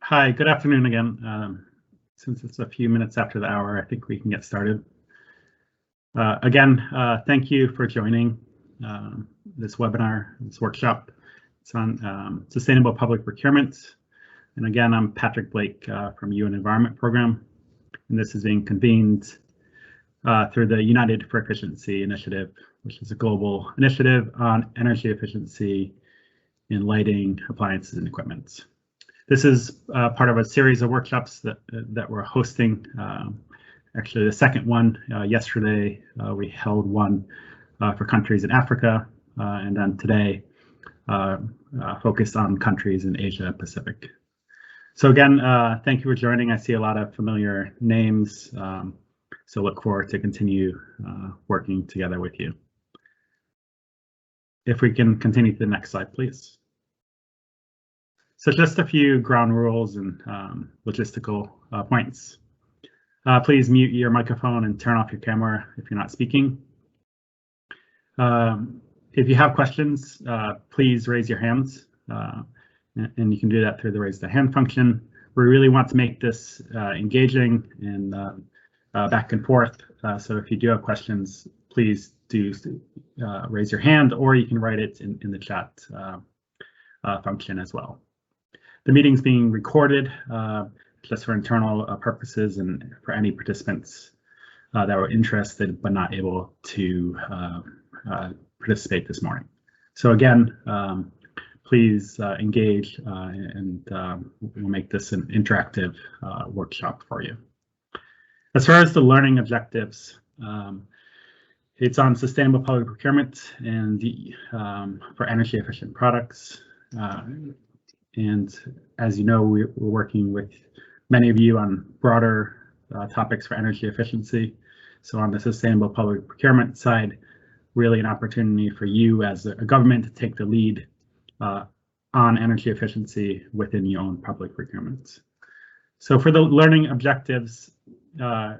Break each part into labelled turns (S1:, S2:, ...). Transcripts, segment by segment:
S1: Hi, good afternoon again. Since it's a few minutes after the hour, I think we can get started. Again, thank you for joining this webinar, this workshop. It's on sustainable public procurement. And again, I'm Patrick Blake from UN Environment Program, and this is being convened through the United for Efficiency Initiative, which is a global initiative on energy efficiency in lighting, appliances, and equipment. This is part of a series of workshops that we're hosting. Actually, the second one yesterday, we held one for countries in Africa, and then today focused on countries in Asia Pacific. So again, thank you for joining. I see a lot of familiar names, so look forward to continue working together with you. If we can continue to the next slide, please. So just a few ground rules and logistical points. Please mute your microphone and turn off your camera if you're not speaking. If you have questions, please raise your hands, and you can do that through the raise the hand function. We really want to make this engaging and back and forth. So if you do have questions, please do raise your hand, or you can write it in the chat function as well. The meeting's being recorded just for internal purposes and for any participants that were interested but not able to participate this morning. So again, please engage and we'll make this an interactive workshop for you. As far as the learning objectives, it's on sustainable public procurement and for energy efficient products. And as you know, we're working with many of you on broader topics for energy efficiency. So on the sustainable public procurement side, really an opportunity for you as a government to take the lead on energy efficiency within your own public procurement. So for the learning objectives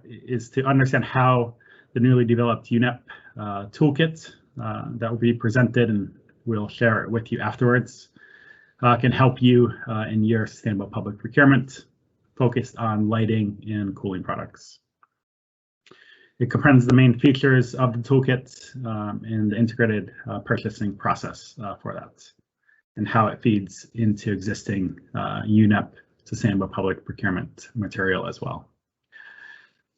S1: is to understand how the newly developed UNEP toolkit that will be presented, and we'll share it with you afterwards, can help you in your sustainable public procurement focused on lighting and cooling products. It comprehends the main features of the toolkit and the integrated purchasing process for that, and how it feeds into existing UNEP sustainable public procurement material as well.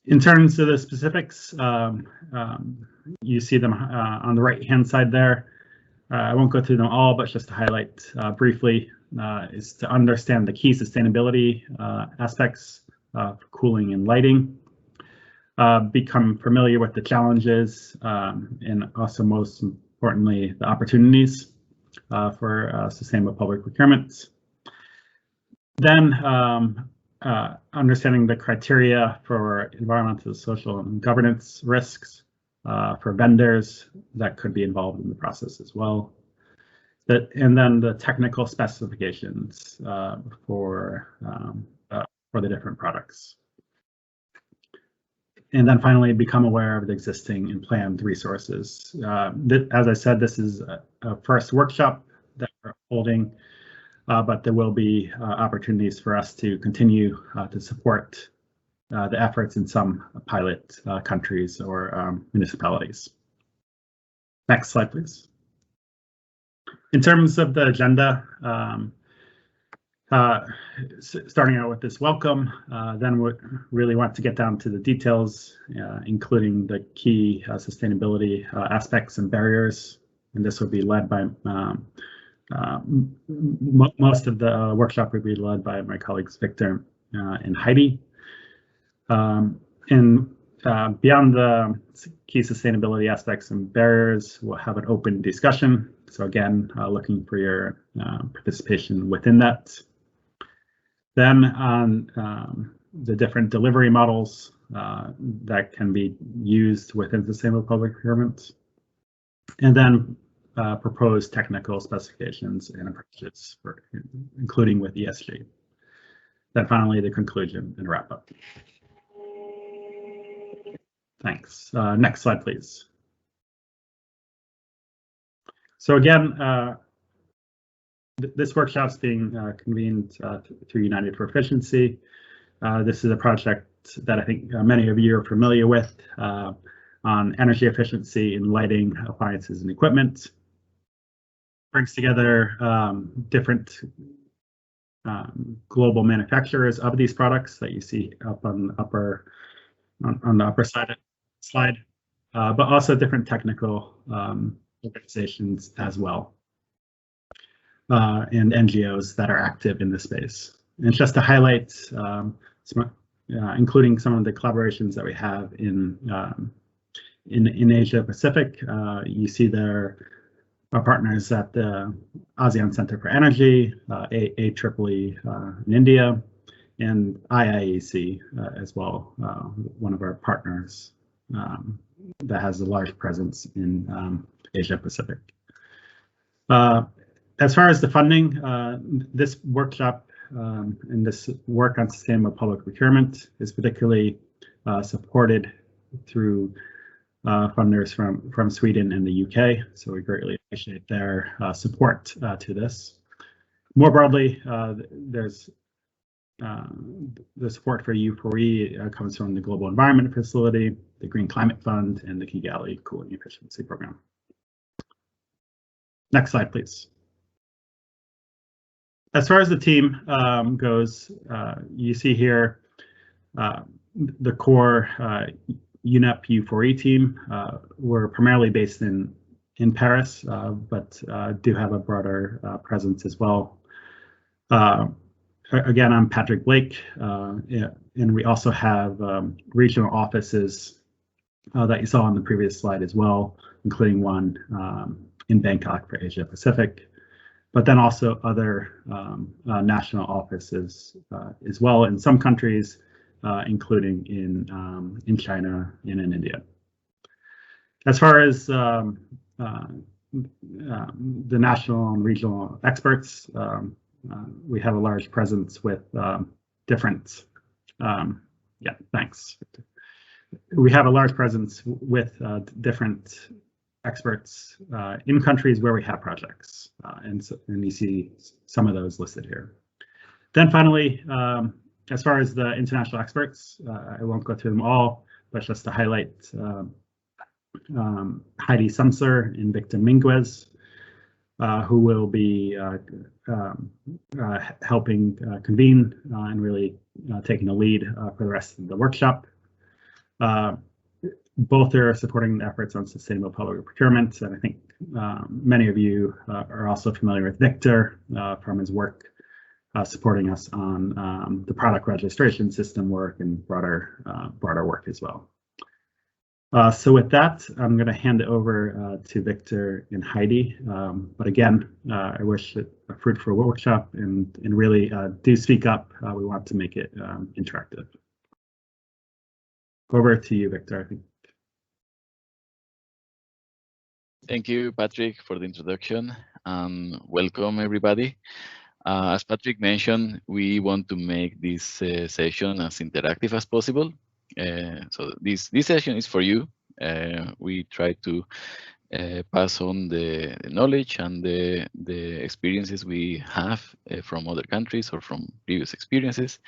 S1: In terms of the specifics, you see them on the right-hand side there. I won't go through them all, but just to highlight briefly is to understand the key sustainability aspects of cooling and lighting, become familiar with the challenges and also most importantly, the opportunities for sustainable public procurement. Then understanding the criteria for environmental, social, and governance risks for vendors that could be involved in the process as well. And then the technical specifications for the different products. And then finally, become aware of the existing and planned resources. As I said, this is a first workshop that we're holding, but there will be opportunities for us to continue to support the efforts in some pilot countries or municipalities. Next slide, please. In terms of the agenda, starting out with this welcome, then we really want to get down to the details, including the key sustainability aspects and barriers. And this will be led by, most of the workshop will be led by my colleagues Victor and Heidi. And beyond the key sustainability aspects and barriers, we'll have an open discussion. So again, looking for your participation within that. Then on the different delivery models that can be used within sustainable public procurement, and then proposed technical specifications and approaches, including with ESG. Then finally, the conclusion and wrap up. Thanks. Next slide, please. So again, This workshop is being convened through United for Efficiency. This is a project that I think many of you are familiar with on energy efficiency in lighting, appliances, and equipment. Brings together different global manufacturers of these products that you see up on the upper side of the slide, but also different technical organizations as well, and NGOs that are active in this space. And just to highlight, including some of the collaborations that we have in Asia Pacific, you see there are partners at the ASEAN Center for Energy, AEEE in India, and IIEC as well, one of our partners that has a large presence in Asia Pacific. As far as the funding, this workshop and this work on sustainable public procurement is particularly supported through funders from Sweden and the UK, so we greatly appreciate their support to this. More broadly, there's the support for U4E comes from the Global Environment Facility, the Green Climate Fund, and the Kigali Cooling Efficiency Program. Next slide, please. As far as the team goes, you see here the core UNEP U4E team. We're primarily based in Paris, but do have a broader presence as well. Again, I'm Patrick Blake, and we also have regional offices that you saw on the previous slide as well, including one in Bangkok for Asia Pacific, but then also other national offices as well in some countries, including in China and in India. As far as the national and regional experts, we have a large presence with different, thanks. We have a large presence with different experts in countries where we have projects, and you see some of those listed here. Then finally, as far as the international experts, I won't go through them all, but just to highlight Heidi Sumser and Victor Minguez, who will be helping convene and really taking the lead for the rest of the workshop. Both are supporting the efforts on sustainable public procurement, and I think many of you are also familiar with Victor from his work supporting us on the product registration system work and broader work as well. So with that, I'm going to hand it over to Victor and Heidi. But again, I wish it a fruitful workshop and really do speak up. We want to make it interactive. Over to you, Victor, I think.
S2: Thank you, Patrick, for the introduction, and welcome everybody. As Patrick mentioned, we want to make this session as interactive as possible. So this session is for you. We try to pass on the knowledge and the experiences we have from other countries or from previous experiences.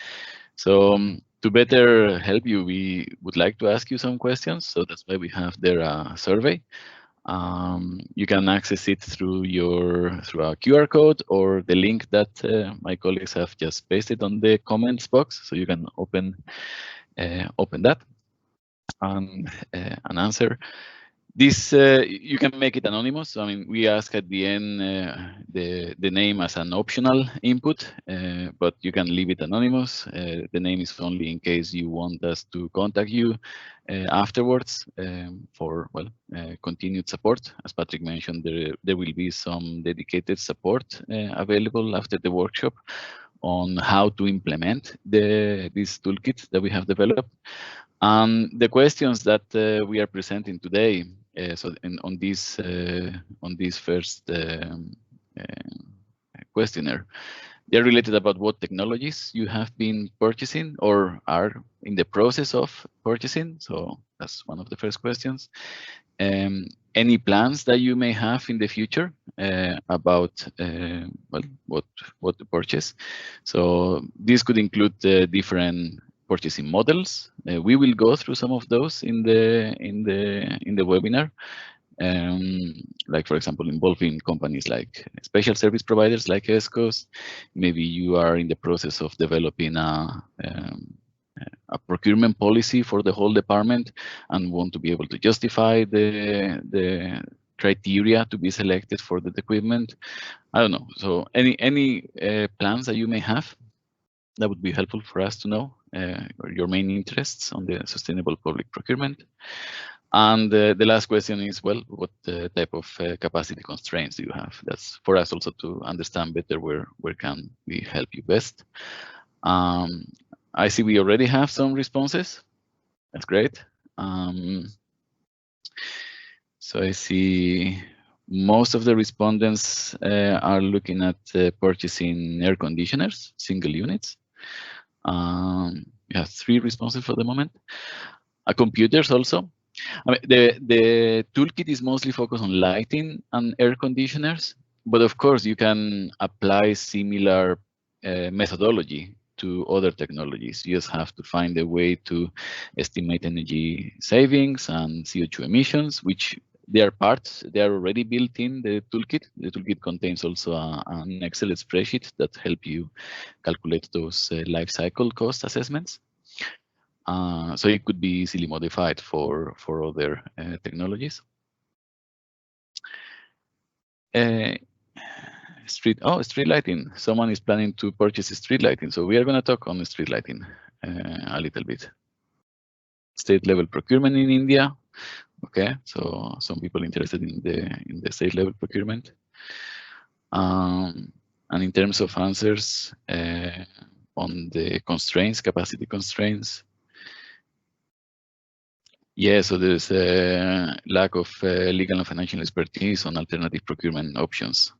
S2: So to better help you, we would like to ask you some questions. So that's why we have there a survey. You can access it through a QR code or the link that my colleagues have just pasted on the comments box. So you can open that and answer. This you can make it anonymous. So, I mean, we ask at the end the name as an optional input, but you can leave it anonymous. The name is only in case you want us to contact you afterwards for continued support. As Patrick mentioned, there will be some dedicated support available after the workshop on how to implement this toolkit that we have developed. And the questions that we are presenting today, so on this first questionnaire, they're related about what technologies you have been purchasing or are in the process of purchasing. So that's one of the first questions. any plans that you may have in the future about well, what to purchase. So this could include different purchasing models. We will go through some of those in the webinar. Like, for example, involving companies like special service providers like ESCOs. Maybe you are in the process of developing a procurement policy for the whole department and want to be able to justify the criteria to be selected for the equipment. I don't know. So any plans that you may have, that would be helpful for us to know, or your main interests on the sustainable public procurement. And the last question is, well, what type of capacity constraints do you have? That's for us also to understand better where can we help you best. I see we already have some responses. That's great. So I see most of the respondents are looking at purchasing air conditioners, single units. We have 3 responses for the moment. Computers also. I mean, the toolkit is mostly focused on lighting and air conditioners, but of course you can apply similar methodology to other technologies. You just have to find a way to estimate energy savings and CO2 emissions, which they are already built in the toolkit. The toolkit contains also an Excel spreadsheet that help you calculate those life cycle cost assessments. So it could be easily modified for other technologies. Street lighting. Someone is planning to purchase street lighting. So we are going to talk on street lighting a little bit. State level procurement in India. Okay, so some people interested in the state level procurement. And in terms of answers on the constraints, capacity constraints. Yeah, so there's a lack of legal and financial expertise on alternative procurement options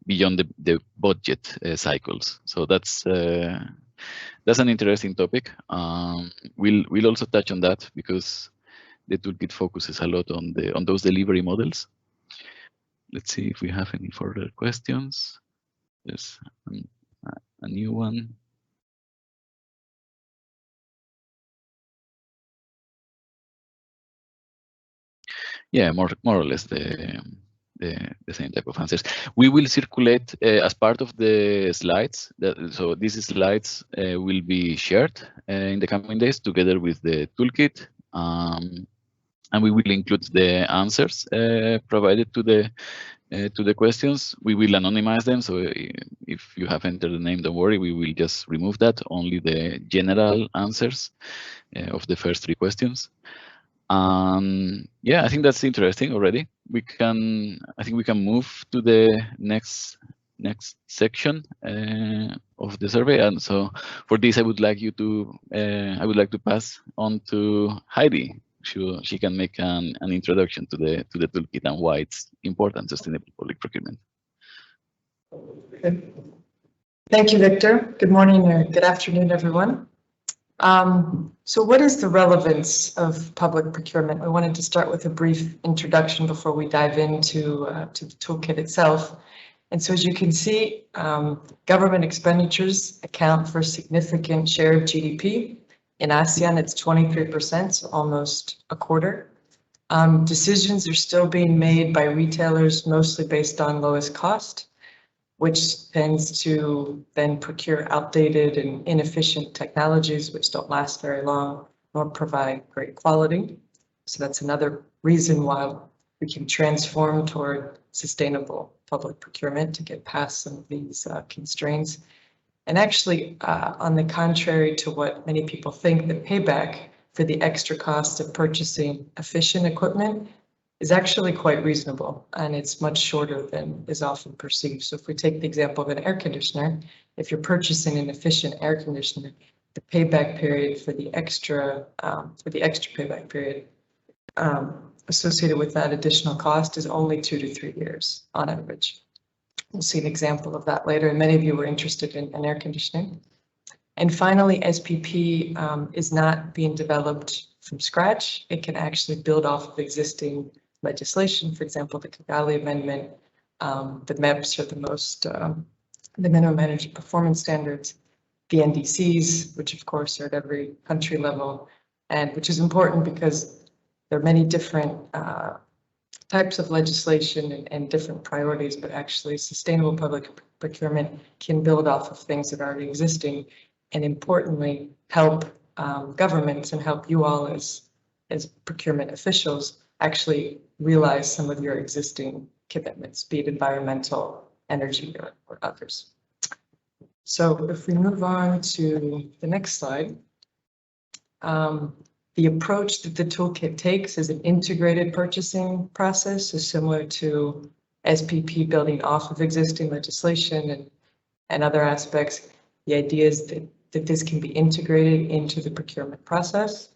S2: beyond the budget cycles. So that's an interesting topic. We'll also touch on that because the toolkit focuses a lot on those delivery models. Let's see if we have any further questions. There's a new one. Yeah, more or less the same type of answers. We will circulate as part of the slides. So these slides will be shared in the coming days together with the toolkit, and we will include the answers provided to the questions. We will anonymize them, so if you have entered the name, don't worry. We will just remove that. Only the general answers of the first 3 questions. Yeah, I think that's interesting already. I think we can move to the next section of the survey. And so for this, I would like to pass on to Heidi. She can make an introduction to the toolkit and why it's important sustainable public procurement.
S3: Good. Thank you, Victor. Good morning or good afternoon, everyone. So what is the relevance of public procurement? We wanted to start with a brief introduction before we dive into to the toolkit itself. And so as you can see, government expenditures account for a significant share of GDP. In ASEAN, it's 23%, so almost a quarter. Decisions are still being made by retailers, mostly based on lowest cost, which tends to then procure outdated and inefficient technologies which don't last very long nor provide great quality. So that's another reason why we can transform toward sustainable public procurement to get past some of these constraints. And actually, on the contrary to what many people think, the payback for the extra cost of purchasing efficient equipment is actually quite reasonable, and it's much shorter than is often perceived. So if we take the example of an air conditioner, if you're purchasing an efficient air conditioner, the payback period for the extra payback period associated with that additional cost is only 2 to 3 years on average. We'll see an example of that later, and many of you were interested in air conditioning. And finally, SPP is not being developed from scratch. It can actually build off of existing legislation, for example, the Kigali Amendment, the MEPS are the most, the minimum energy performance standards, the NDCs, which of course are at every country level, and which is important because there are many different types of legislation and different priorities, but actually sustainable public procurement can build off of things that are already existing, and importantly, help governments and help you all as procurement officials actually realize some of your existing commitments, be it environmental, energy, or others. So if we move on to the next slide, the approach that the toolkit takes is an integrated purchasing process, so similar to SPP building off of existing legislation and other aspects. The idea is that this can be integrated into the procurement process.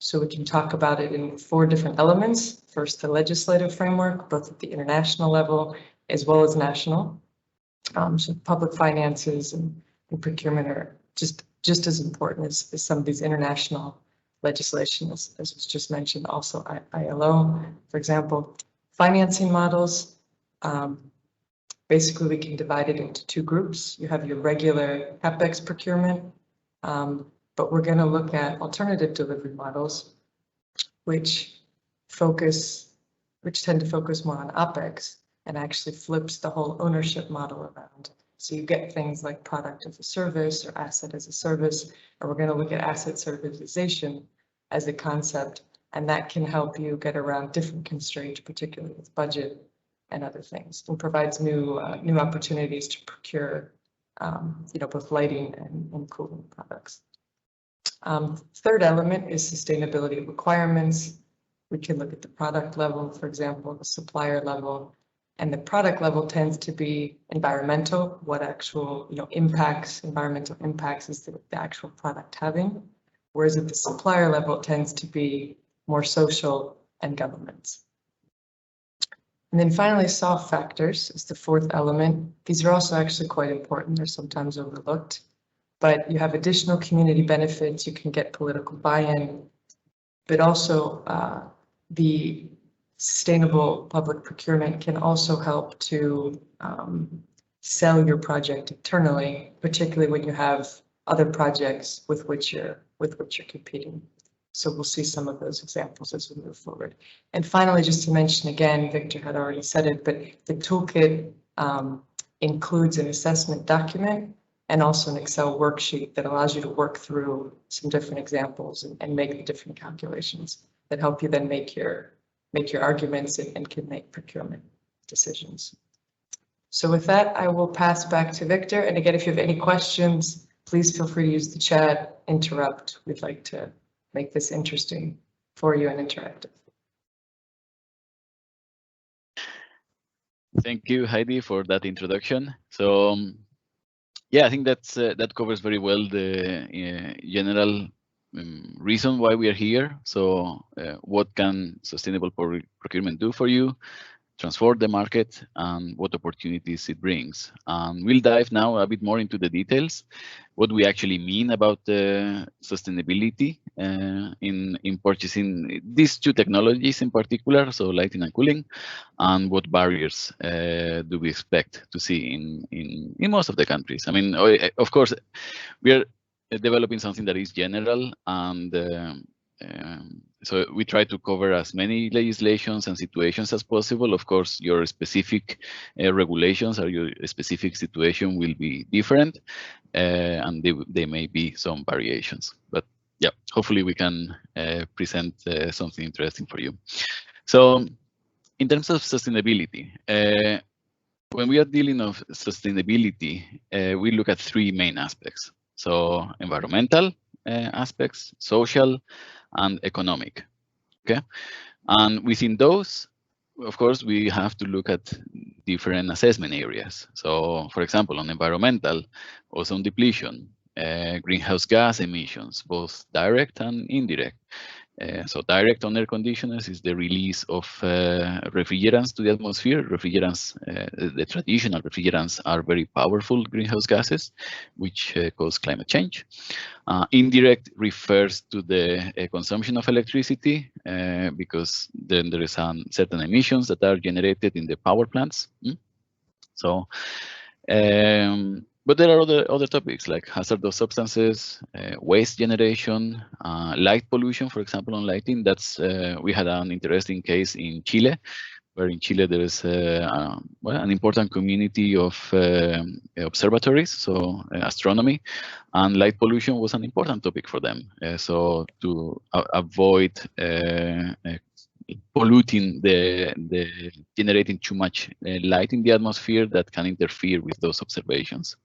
S3: So we can talk about it in 4 different elements. First, the legislative framework, both at the international level as well as national. So public finances and procurement are just as important as some of these international legislation, as was just mentioned, also ILO, for example. Financing models, basically we can divide it into 2 groups. You have your regular CapEx procurement, but we're going to look at alternative delivery models, which tend to focus more on OpEx and actually flips the whole ownership model around. So you get things like product as a service or asset as a service, and we're going to look at asset servitization as a concept, and that can help you get around different constraints, particularly with budget and other things, and provides new opportunities to procure, both lighting and cooling products. Third element is sustainability requirements. We can look at the product level, for example, the supplier level, and the product level tends to be environmental. What actual, environmental impacts is the actual product having? Whereas at the supplier level, it tends to be more social and governments. And then finally, soft factors is the 4th element. These are also actually quite important. They're sometimes overlooked. But you have additional community benefits, you can get political buy-in, but also the sustainable public procurement can also help to sell your project internally, particularly when you have other projects with which you're competing. So we'll see some of those examples as we move forward. And finally, just to mention again, Victor had already said it, but the toolkit includes an assessment document and also an Excel worksheet that allows you to work through some different examples and make the different calculations that help you then make your arguments and can make procurement decisions. So with that, I will pass back to Victor. And again, if you have any questions, please feel free to use the chat, interrupt. We'd like to make this interesting for you and interactive.
S2: Thank you, Heidi, for that introduction. So, yeah, I think that covers very well the general reason why we are here. So, what can sustainable procurement do for you? Transform the market and what opportunities it brings. We'll dive now a bit more into the details, what we actually mean about sustainability in purchasing these 2 technologies in particular, so lighting and cooling, and what barriers do we expect to see in most of the countries. I mean, of course, we are developing something that is general, and so we try to cover as many legislations and situations as possible. Of course, your specific regulations or your specific situation will be different, and there may be some variations. But yeah, hopefully we can present something interesting for you. So in terms of sustainability, when we are dealing with sustainability, we look at 3 main aspects. So environmental aspects, social, and economic. Okay, and within those, of course, we have to look at different assessment areas. So, for example, on environmental, ozone depletion, greenhouse gas emissions, both direct and indirect, So direct on air conditioners is the release of refrigerants to the atmosphere. Refrigerants, the traditional refrigerants, are very powerful greenhouse gases, which cause climate change. Indirect refers to the consumption of electricity, because then there is certain emissions that are generated in the power plants. So, but there are other topics like hazardous substances, waste generation, light pollution. For example, on lighting, that's we had an interesting case in Chile, where in Chile there is well, an important community of observatories, so astronomy, and light pollution was an important topic for them. So to avoid polluting the generating too much light in the atmosphere that can interfere with those observations.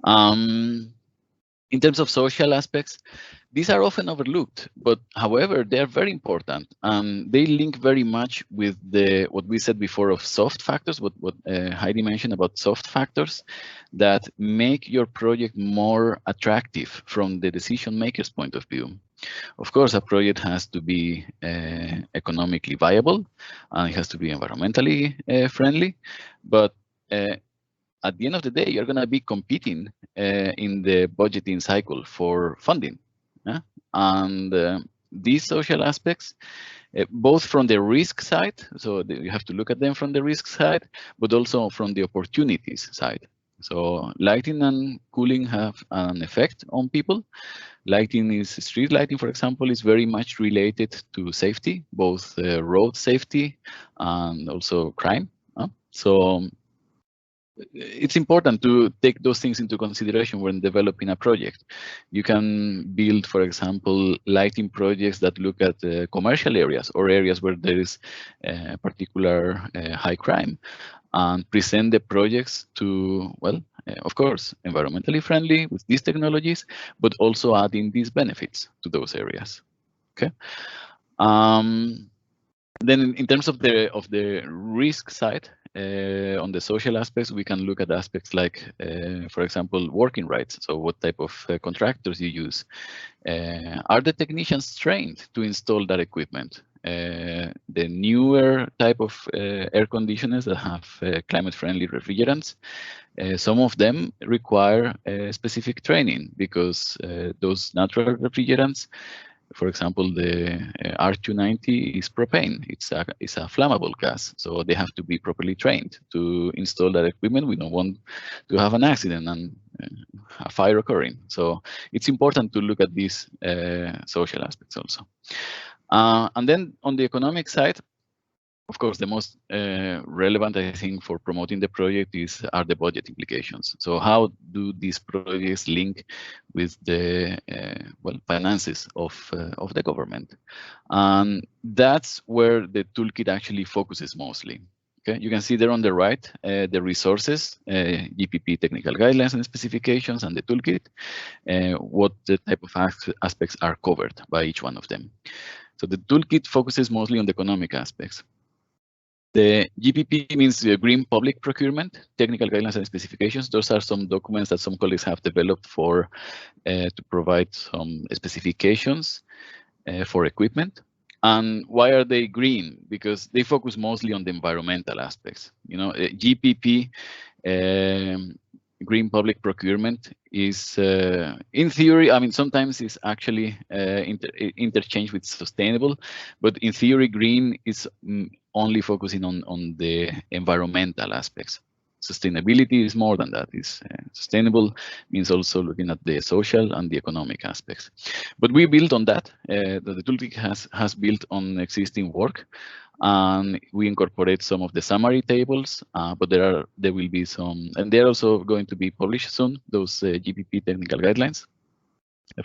S2: In terms of social aspects, these are often overlooked, but however, they are very important, and they link very much with what we said before of soft factors, what Heidi mentioned about soft factors that make your project more attractive from the decision maker's point of view. Of course, a project has to be economically viable, and it has to be environmentally friendly, but at the end of the day, you're going to be competing in the budgeting cycle for funding. And these social aspects, both from the risk side, so you have to look at them from the risk side, but also from the opportunities side. So lighting and cooling have an effect on people. Street lighting, for example, is very much related to safety, both road safety and also crime. So it's important to take those things into consideration when developing a project. You can build, for example, lighting projects that look at commercial areas or areas where there is particular high crime, and present the projects to, well, of course, environmentally friendly with these technologies, but also adding these benefits to those areas. Okay. Then in terms of the risk side, on the social aspects, we can look at aspects like, for example, working rights. So what type of contractors you use? Are the technicians trained to install that equipment? The newer type of air conditioners that have climate-friendly refrigerants, some of them require specific training, because those natural refrigerants, for example, the R290 is propane. It's a flammable gas, so they have to be properly trained to install that equipment. We don't want to have an accident and a fire occurring. So it's important to look at these social aspects also. And then on the economic side, of course, the most relevant, I think, for promoting the project are the budget implications. So how do these projects link with the well, finances of the government? And that's where the toolkit actually focuses mostly. Okay, you can see there on the right the resources, GPP technical guidelines and specifications, and the toolkit, what the type of aspects are covered by each one of them. So the toolkit focuses mostly on the economic aspects. The GPP means Green Public Procurement, Technical Guidelines and Specifications. Those are some documents that some colleagues have developed for to provide some specifications for equipment. And why are they green? Because they focus mostly on the environmental aspects. You know, GPP, Green Public Procurement, is in theory, I mean, sometimes it's actually interchanged with sustainable, but in theory, green is only focusing on the environmental aspects. Sustainability is more than that. It's sustainable means also looking at the social and the economic aspects. But we built on that. The toolkit has built on existing work, and we incorporate some of the summary tables. But there will be some, and they're also going to be published soon. Those GPP technical guidelines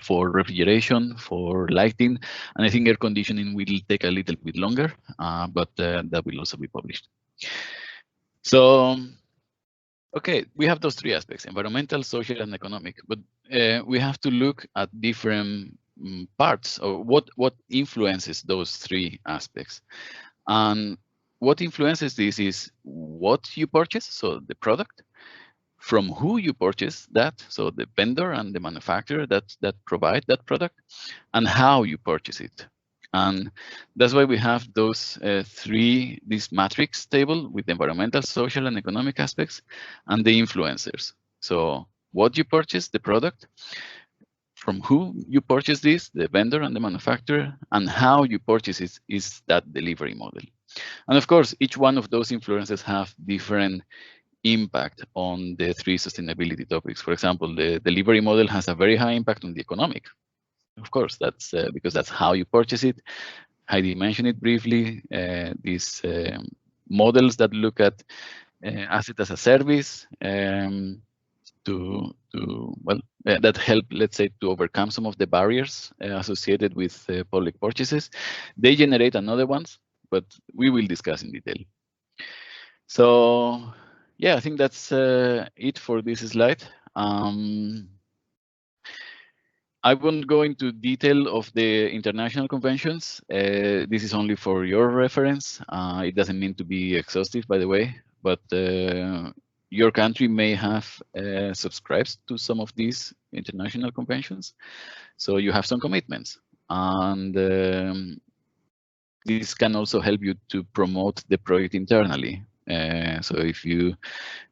S2: for refrigeration, for lighting, and I think air conditioning will take a little bit longer, but that will also be published. So, okay, we have those three aspects: environmental, social, and economic. But we have to look at different parts, or what influences those three aspects. And what influences this is what you purchase, so the product, from who you purchase that, so the vendor and the manufacturer that provide that product, and how you purchase it. And that's why we have those this matrix table with environmental, social, and economic aspects, and the influencers. So what you purchase, the product, from who you purchase this, the vendor and the manufacturer, and how you purchase it is that delivery model. And of course, each one of those influences have different impact on the three sustainability topics. For example, the delivery model has a very high impact on the economic. Of course, that's because that's how you purchase it. Heidi mentioned it briefly. These models that look at asset as a service that help, let's say, to overcome some of the barriers associated with public purchases. They generate another ones, but we will discuss in detail. So yeah, I think that's it for this slide. I won't go into detail of the international conventions. This is only for your reference. It doesn't mean to be exhaustive, by the way, but your country may have subscribed to some of these international conventions. So you have some commitments. And this can also help you to promote the project internally. So if you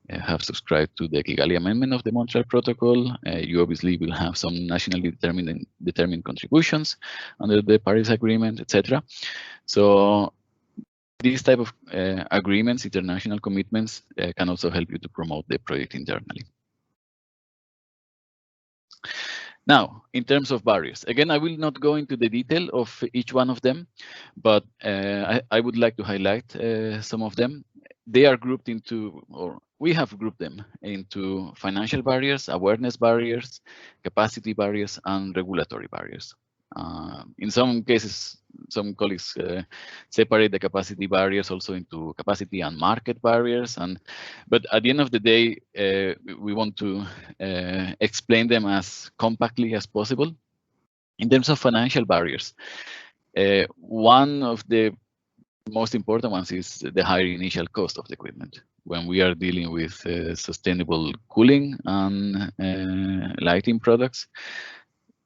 S2: have subscribed to the Kigali Amendment of the Montreal Protocol, you obviously will have some nationally determined contributions under the Paris Agreement, etc. So these type of agreements, international commitments, can also help you to promote the project internally. Now, in terms of barriers, again, I will not go into the detail of each one of them, but I would like to highlight some of them. They are grouped into, or we have grouped them into financial barriers, awareness barriers, capacity barriers, and regulatory barriers. In some cases, some colleagues separate the capacity barriers also into capacity and market barriers. But at the end of the day, we want to explain them as compactly as possible. In terms of financial barriers, one of the most important ones is the higher initial cost of the equipment. When we are dealing with sustainable cooling and lighting products,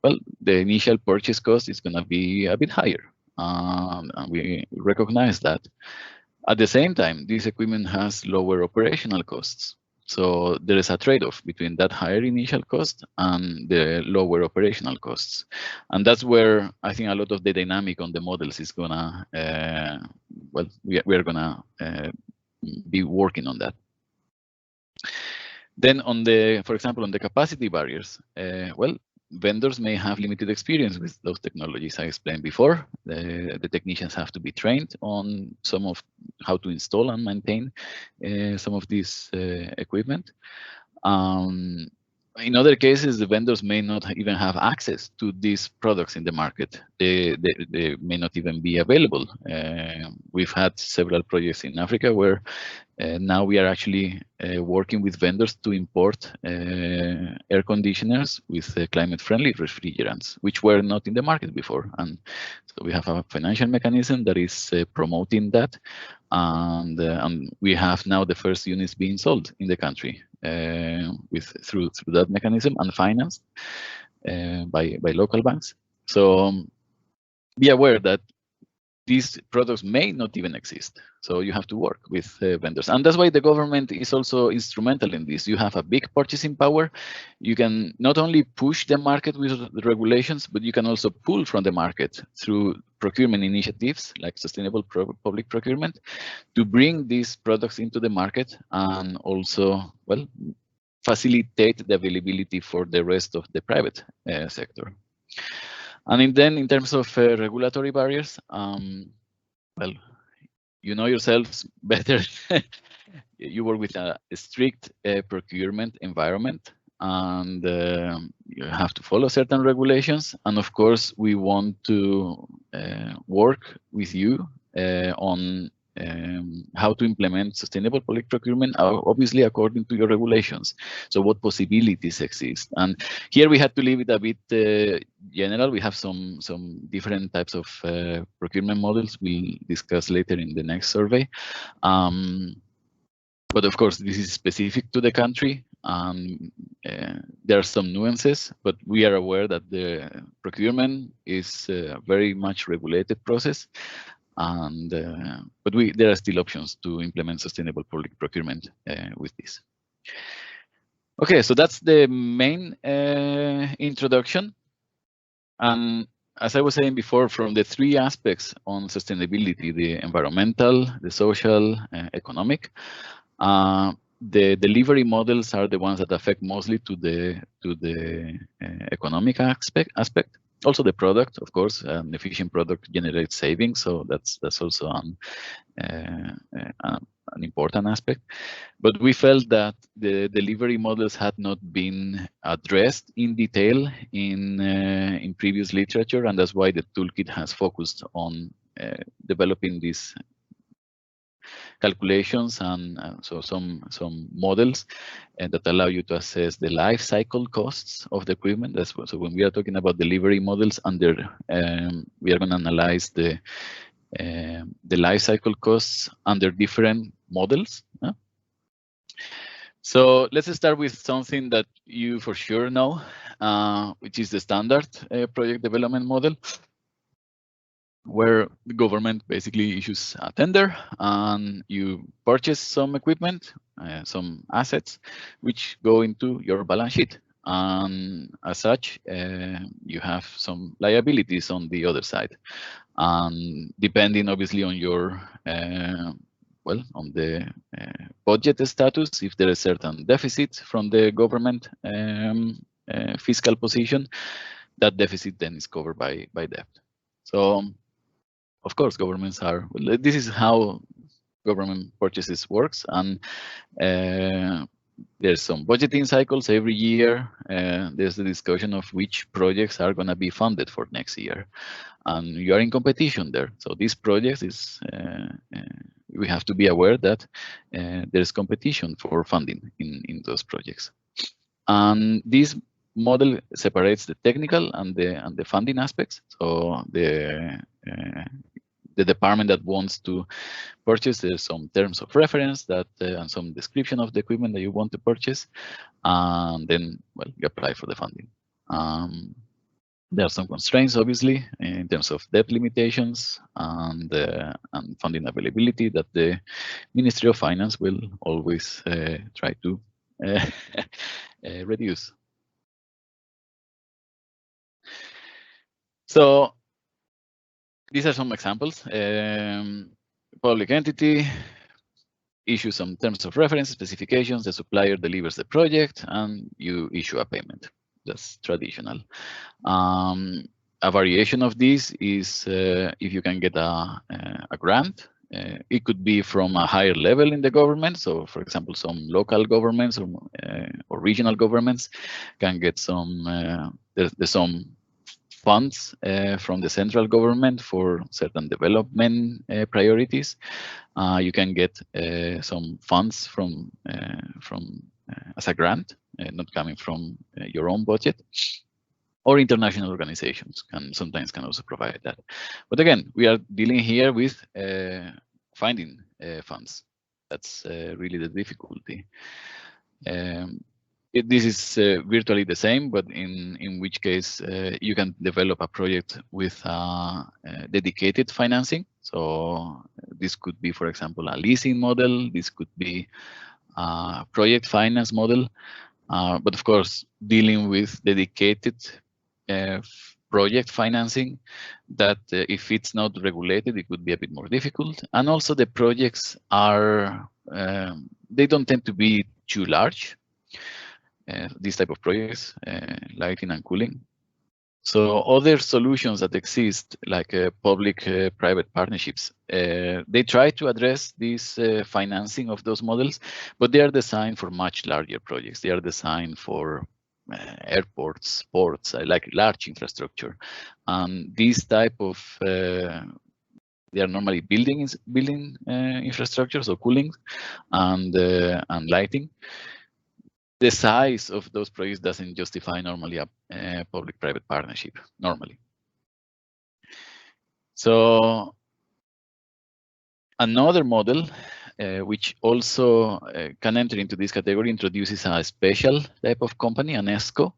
S2: well, the initial purchase cost is going to be a bit higher. And we recognize that. At the same time, this equipment has lower operational costs. So there is a trade-off between that higher initial cost and the lower operational costs. And that's where I think a lot of the dynamic on the models is gonna, well, we are gonna be working on that. Then on the, for example, on the capacity barriers, well, vendors may have limited experience with those technologies I explained before. The technicians have to be trained on some of how to install and maintain some of this equipment. In other cases, the vendors may not even have access to these products in the market. They may not even be available. We've had several projects in Africa where now we are actually working with vendors to import air conditioners with climate-friendly refrigerants, which were not in the market before. And so we have a financial mechanism that is promoting that. And we have now the first units being sold in the country through that mechanism and financed by local banks. So be aware that these products may not even exist. So you have to work with vendors. And that's why the government is also instrumental in this. You have a big purchasing power. You can not only push the market with the regulations, but you can also pull from the market through procurement initiatives like sustainable public procurement to bring these products into the market and also, well, facilitate the availability for the rest of the private sector. And then in terms of regulatory barriers, well, you know yourselves better. You work with a strict procurement environment, and you have to follow certain regulations. And of course, we want to work with you on how to implement sustainable public procurement, obviously according to your regulations. So what possibilities exist? And here we had to leave it a bit general. We have some different types of procurement models we'll discuss later in the next survey. But of course, this is specific to the country. The there are some nuances, but we are aware that the procurement is a very much regulated process, and but there are still options to implement sustainable public procurement with this. Okay, so that's the main introduction. And as I was saying before, from the three aspects on sustainability, the environmental, the social, economic, the delivery models are the ones that affect mostly to the economic aspect. Also the product, of course, an efficient product generates savings, so that's also an important aspect. But we felt that the delivery models had not been addressed in detail in previous literature, and that's why the toolkit has focused on developing these calculations and so some models that allow you to assess the life cycle costs of the equipment. So when we are talking about delivery models, we are going to analyze the life cycle costs under different models. So let's start with something that you for sure know, which is the standard project development model, where the government basically issues a tender and you purchase some equipment, some assets, which go into your balance sheet. And as such, you have some liabilities on the other side. And depending obviously on your, on the budget status, if there is certain deficit from the government fiscal position, that deficit then is covered by debt. So, of course, governments are, this is how government purchases works, and there's some budgeting cycles every year. There's the discussion of which projects are going to be funded for next year, and you are in competition there. So these projects is, we have to be aware that there's competition for funding in those projects, and this model separates the technical and the funding aspects. So the department that wants to purchase, there's some terms of reference that and some description of the equipment that you want to purchase, and then you apply for the funding. There are some constraints, obviously, in terms of debt limitations and funding availability that the Ministry of Finance will always try to reduce. So these are some examples. Public entity issues some terms of reference, specifications, the supplier delivers the project, and you issue a payment. That's traditional. A variation of this is if you can get a grant. It could be from a higher level in the government. So, for example, some local governments or regional governments can get some, there's some funds from the central government for certain development priorities. You can get some funds from as a grant, not coming from your own budget, or international organizations sometimes can also provide that. But again, we are dealing here with finding funds. That's really the difficulty. This is virtually the same, but in which case you can develop a project with dedicated financing. So this could be, for example, a leasing model. This could be a project finance model. But of course, dealing with dedicated project financing, that if it's not regulated, it could be a bit more difficult. And also the projects are, they don't tend to be too large. These type of projects, lighting and cooling. So other solutions that exist, like public-private partnerships, they try to address this financing of those models, but they are designed for much larger projects. They are designed for airports, ports, like large infrastructure. And these type of, they are normally building infrastructure, so cooling and lighting. The size of those projects doesn't justify normally a public-private partnership, normally. So another model which also can enter into this category, introduces a special type of company, an ESCO.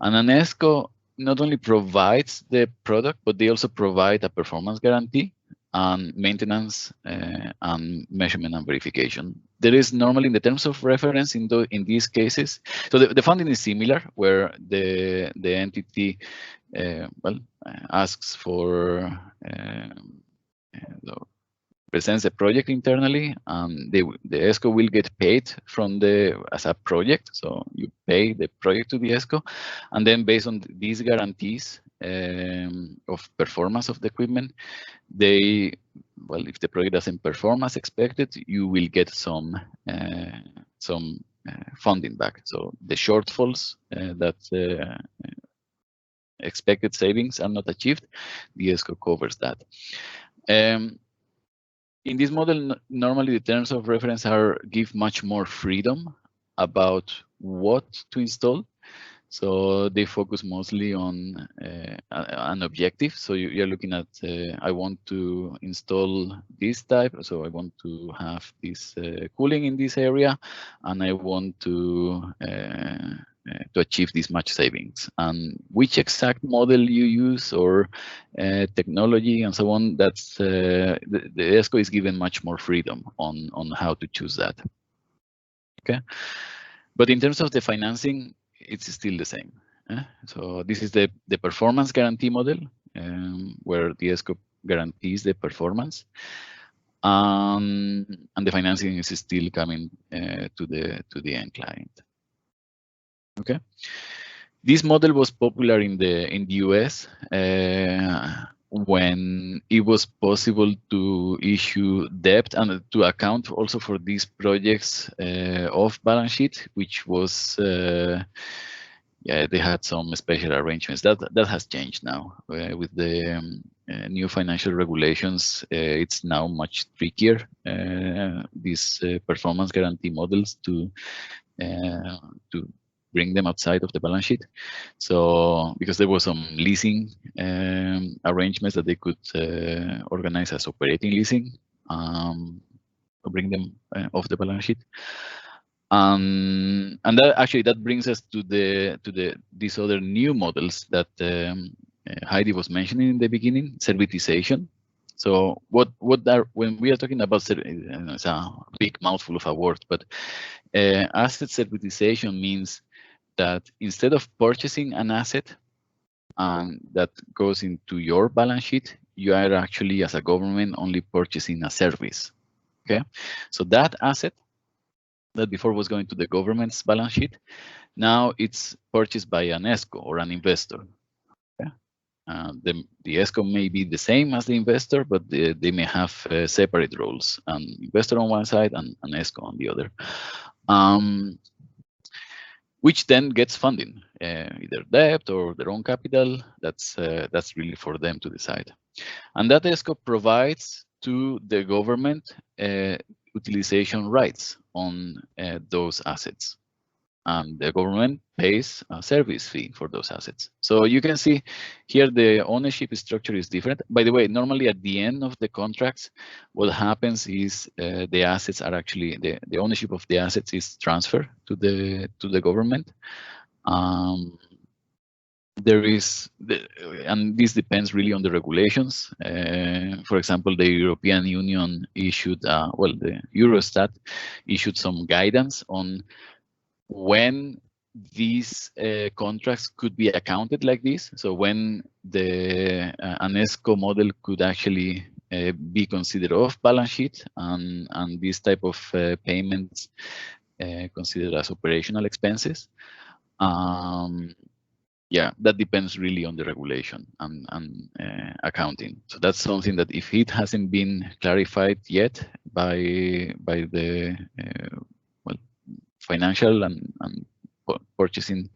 S2: And an ESCO not only provides the product, but they also provide a performance guarantee and maintenance and measurement and verification. There is normally in the terms of reference in these cases. So the funding is similar, where the entity asks for presents a project internally, and the ESCO will get paid from as a project. So you pay the project to the ESCO, and then based on these guarantees of performance of the equipment, if the project doesn't perform as expected, you will get some funding back. So the shortfalls that expected savings are not achieved, the ESCO covers that. In this model, normally the terms of reference give much more freedom about what to install. So they focus mostly on an objective. So you're looking at, I want to install this type. So I want to have this cooling in this area, and I want to achieve this much savings. And which exact model you use or technology and so on, that's the ESCO is given much more freedom on how to choose that. Okay, but in terms of the financing, it's still the same. So this is the performance guarantee model, where the ESCO guarantees the performance, and the financing is still coming to the end client. Okay, this model was popular in the US when it was possible to issue debt and to account also for these projects off balance sheet, which was they had some special arrangements. That has changed now with the new financial regulations. It's now much trickier, these performance guarantee models to bring them outside of the balance sheet. So because there was some leasing arrangements that they could organize as operating leasing, to bring them off the balance sheet. And that brings us to these other new models that Heidi was mentioning in the beginning, servitization. So when we are talking about, it's a big mouthful of a word, but asset servitization means that instead of purchasing an asset that goes into your balance sheet, you are actually, as a government, only purchasing a service. Okay, so that asset that before was going to the government's balance sheet, now it's purchased by an ESCO or an investor. Okay? The ESCO may be the same as the investor, but they may have separate roles: an investor on one side and an ESCO on the other. Which then gets funding, either debt or their own capital. That's really for them to decide. And that ESCO provides to the government utilization rights on those assets. And the government pays a service fee for those assets. So you can see here the ownership structure is different. By the way, normally at the end of the contracts, what happens is the assets are actually, the ownership of the assets is transferred to the government. There is, and this depends really on the regulations. For example, the European Union issued, the Eurostat issued some guidance on when these contracts could be accounted like this. So when an ESCO model could actually be considered off balance sheet, and this type of payments considered as operational expenses. Yeah, that depends really on the regulation and accounting. So that's something that if it hasn't been clarified yet by the financial and purchasing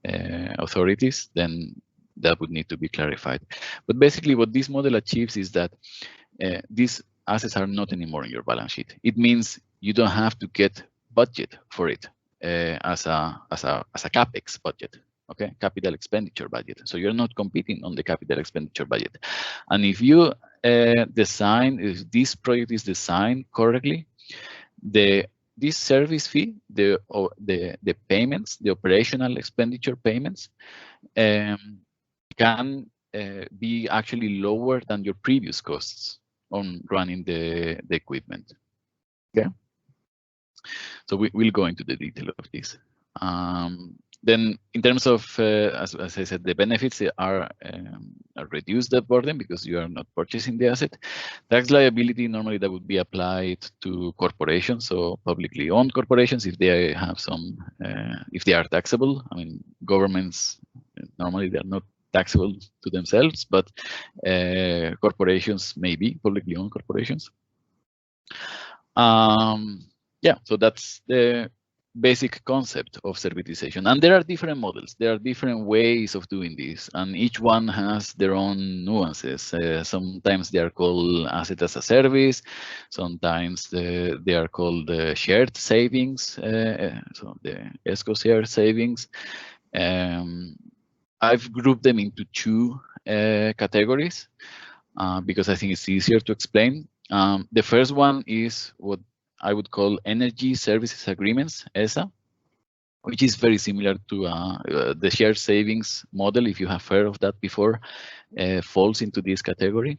S2: authorities, then that would need to be clarified. But basically what this model achieves is that these assets are not anymore in your balance sheet. It means you don't have to get budget for it as a CapEx budget, okay, capital expenditure budget. So you're not competing on the capital expenditure budget. And if you if this project is designed correctly, this service fee, the payments, the operational expenditure payments, can be actually lower than your previous costs on running the equipment. Okay. So we'll go into the detail of this. Then, in terms of, as I said, the benefits are reduced that burden because you are not purchasing the asset. Tax liability, normally that would be applied to corporations, so publicly owned corporations, if they have some, if they are taxable. I mean, governments, normally they are not taxable to themselves, but corporations may be, publicly owned corporations. Yeah, so that's the basic concept of servitization. And there are different models. There are different ways of doing this, and each one has their own nuances. Sometimes they are called asset as a service. Sometimes they are called shared savings, so the ESCO shared savings. I've grouped them into two categories because I think it's easier to explain. The first one is what I would call energy services agreements, ESA, which is very similar to the shared savings model. If you have heard of that before, falls into this category.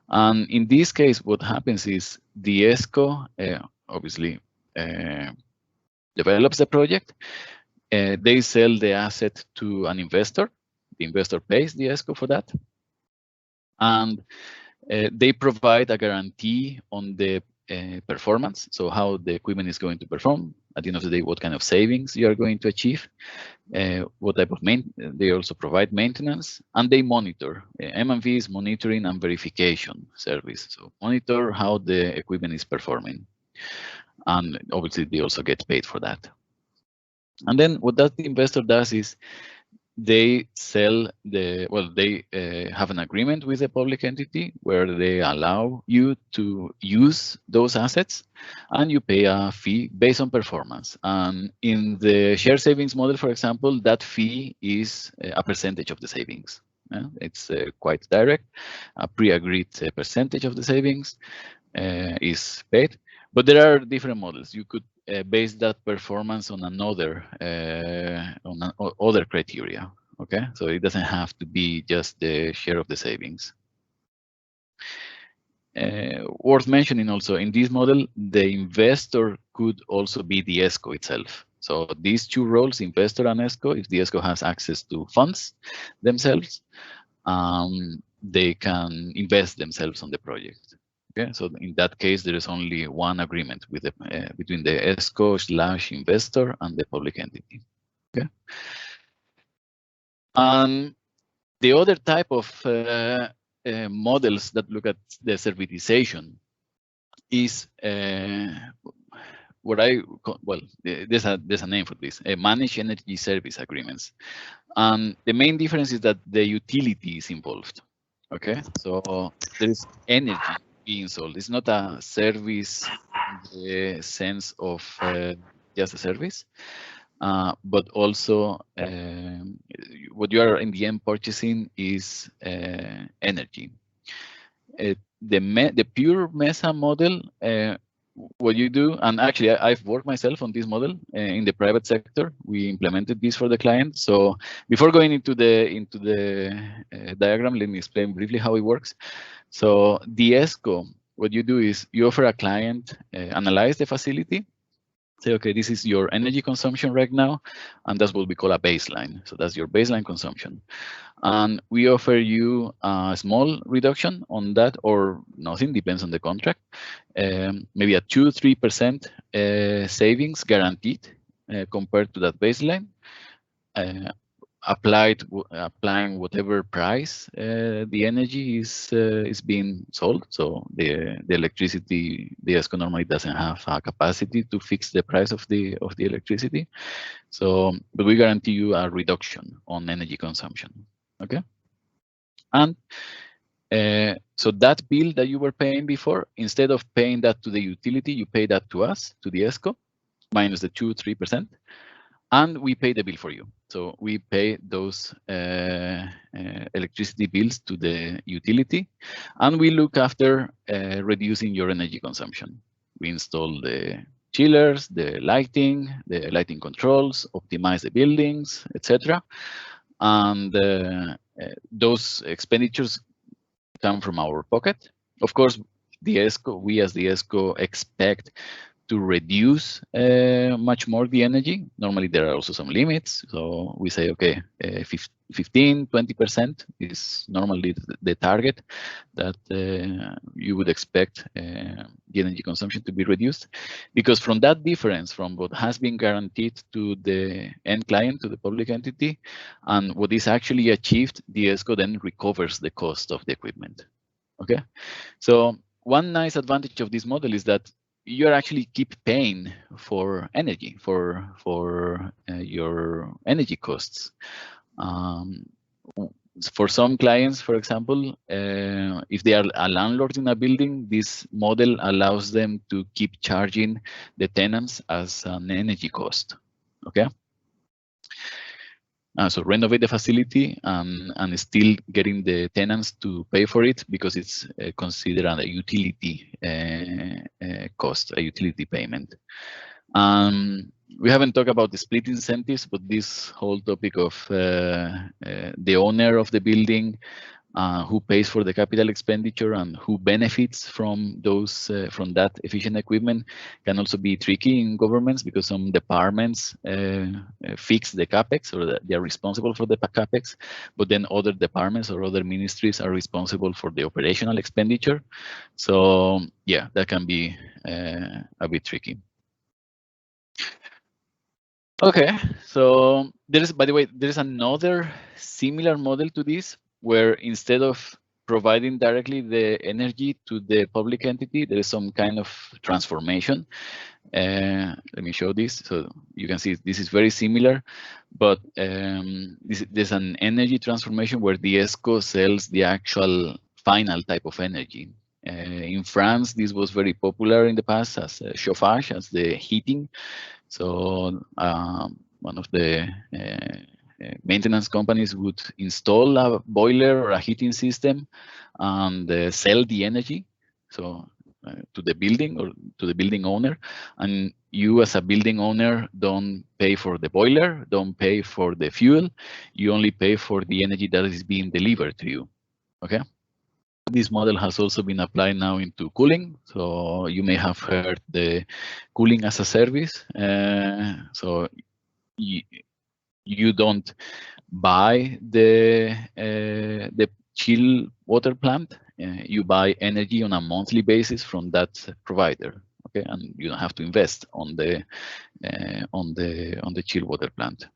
S2: And in this case, what happens is the ESCO obviously develops the project. They sell the asset to an investor. The investor pays the ESCO for that. And they provide a guarantee on the performance, so how the equipment is going to perform. At the end of the day, what kind of savings you are going to achieve, what type of they also provide maintenance, and they monitor. M&V is monitoring and verification service, so monitor how the equipment is performing, and obviously they also get paid for that. And then what that the investor does is they sell they have an agreement with a public entity where they allow you to use those assets, and you pay a fee based on performance. And in the share savings model, for example, that fee is a percentage of the savings. It's quite direct. A pre-agreed percentage of the savings is paid. But there are different models. You could base that performance on another other criteria. Okay, so it doesn't have to be just the share of the savings. Worth mentioning also, in this model, the investor could also be the ESCO itself. So these two roles, investor and ESCO, if the ESCO has access to funds themselves, they can invest themselves on the project. Okay, so in that case, there is only one agreement with the, between the ESCO/investor and the public entity. Okay. And the other type of models that look at the servitization is what I call, well, there's a name for this, managed energy service agreements. And the main difference is that the utility is involved. Okay, so there is energy being sold. It's not a service in the sense of just a service, but also what you are in the end purchasing is energy. The pure MESA model, what you do, and actually I've worked myself on this model in the private sector. We implemented this for the client. So before going into the diagram, let me explain briefly how it works. So the ESCO, what you do is you offer a client, analyze the facility, say, okay, this is your energy consumption right now, and that's what we call a baseline. So that's your baseline consumption. And we offer you a small reduction on that, or nothing, depends on the contract. Maybe a 2-3% savings guaranteed compared to that baseline. Applying whatever price the energy is being sold. So the electricity, the ESCO normally doesn't have a capacity to fix the price of the electricity. So, but we guarantee you a reduction on energy consumption. Okay, and so that bill that you were paying before, instead of paying that to the utility, you pay that to us, to the ESCO, minus the 2-3%. And we pay the bill for you. So we pay those electricity bills to the utility, and we look after reducing your energy consumption. we install the chillers, the lighting controls, optimize the buildings, etc. And those expenditures come from our pocket. Of course, we as the ESCO expect to reduce much more the energy. Normally, there are also some limits. So we say, okay, 15, 20% is normally the target that you would expect the energy consumption to be reduced. Because from that difference, from what has been guaranteed to the end client, to the public entity, and what is actually achieved, the ESCO then recovers the cost of the equipment. Okay, so one nice advantage of this model is that you actually keep paying for energy, for your energy costs. For some clients, for example, if they are a landlord in a building, this model allows them to keep charging the tenants as an energy cost. Okay. So renovate the facility and still getting the tenants to pay for it because it's considered a utility cost, a utility payment. We haven't talked about the split incentives, but this whole topic of the owner of the building, who pays for the capital expenditure and who benefits from those from that efficient equipment can also be tricky in governments because some departments fix the capex or they are responsible for the capex, but then other departments or other ministries are responsible for the operational expenditure. So yeah, that can be a bit tricky. Okay, so there is, by the way, there is another similar model to this, where instead of providing directly the energy to the public entity, there is some kind of transformation. Let me show this. So you can see this is very similar, but there's an energy transformation where the ESCO sells the actual final type of energy. In France, this was very popular in the past as chauffage, as the heating. So one of the maintenance companies would install a boiler or a heating system and sell the energy to the building or to the building owner. And you as a building owner don't pay for the boiler, don't pay for the fuel. You only pay for the energy that is being delivered to you. Okay. This model has also been applied now into cooling. So you may have heard the cooling as a service. So you don't buy the chill water plant. You buy energy on a monthly basis from that provider. Okay, and you don't have to invest on the chill water plant.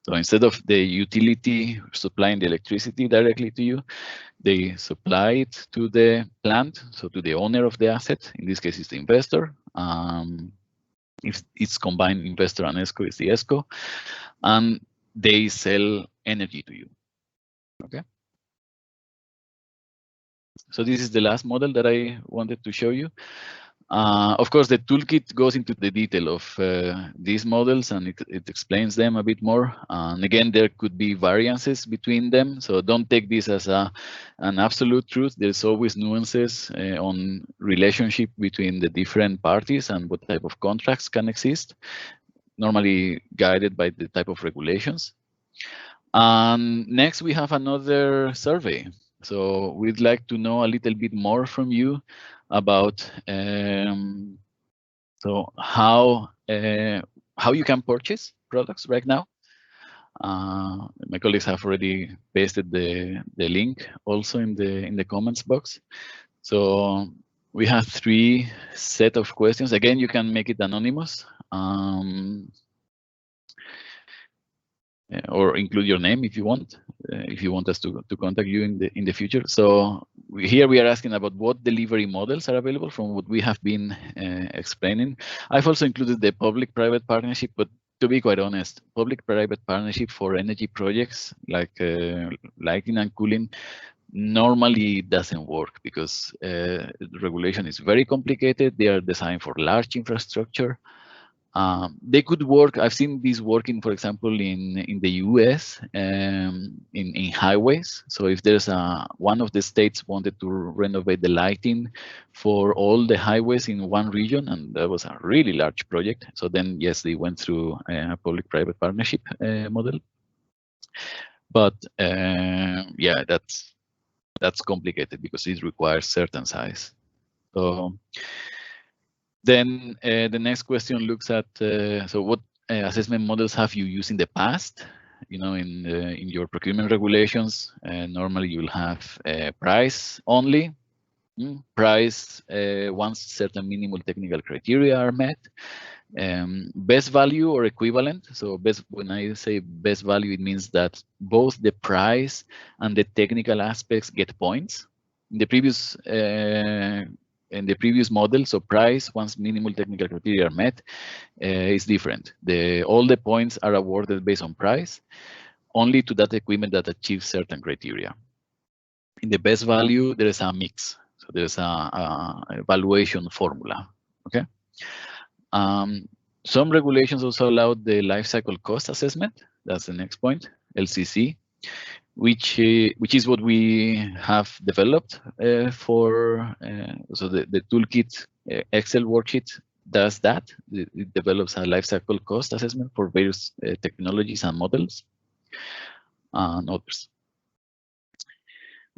S2: So instead of the utility supplying the electricity directly to you, they supply it to the plant, so to the owner of the asset. In this case, it's the investor. If it's combined investor and ESCO, it's the ESCO, and they sell energy to you. Okay. So this is the last model that I wanted to show you. Of course, the toolkit goes into the detail of these models and it explains them a bit more. And again, there could be variances between them. So don't take this as an absolute truth. There's always nuances on relationship between the different parties and what type of contracts can exist, normally guided by the type of regulations. And next, we have another survey. So we'd like to know a little bit more from you about so how you can purchase products right now. My colleagues have already pasted the link also in the comments box. So we have 3 set of questions. Again, you can make it anonymous. Or include your name if you want us to contact you in the future. So here we are asking about what delivery models are available from what we have been explaining. I've also included the public-private partnership, but to be quite honest, public-private partnership for energy projects like lighting and cooling normally doesn't work because the regulation is very complicated. They are designed for large infrastructure. They could work. I've seen these working, for example, in the US, in highways. So if there's one of the states wanted to renovate the lighting for all the highways in one region, and that was a really large project. So then, yes, they went through a public-private partnership model. But yeah, that's complicated because it requires certain size. So then the next question looks at so what assessment models have you used in the past? You know, in your procurement regulations, normally you'll have price only. Price once certain minimal technical criteria are met. Best value or equivalent. So when I say best value, it means that both the price and the technical aspects get points. In the previous model, so price once minimal technical criteria are met is different. All the points are awarded based on price, only to that equipment that achieves certain criteria. In the best value, there is a mix. So there's a evaluation formula. Okay. Some regulations also allow the life cycle cost assessment. That's the next point, LCC, which is what we have developed for. So the toolkit Excel worksheet does that. It develops a life cycle cost assessment for various technologies and models and others.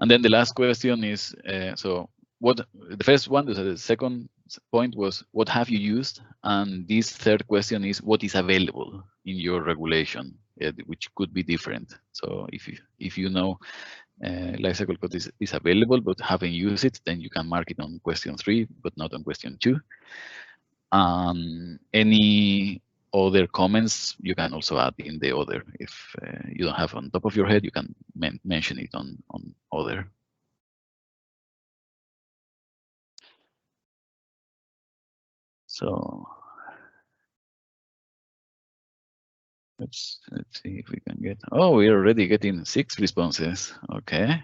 S2: And then the last question is, so what the first one, the second point was, what have you used? And this third question is, what is available in your regulation, which could be different. So if you know lifecycle code is available, but haven't used it, then you can mark it on question 3, but not on question 2. Any other comments you can also add in the other. If you don't have on top of your head, you can mention it on other. So let's see if we can get. Oh, we're already getting 6 responses. Okay.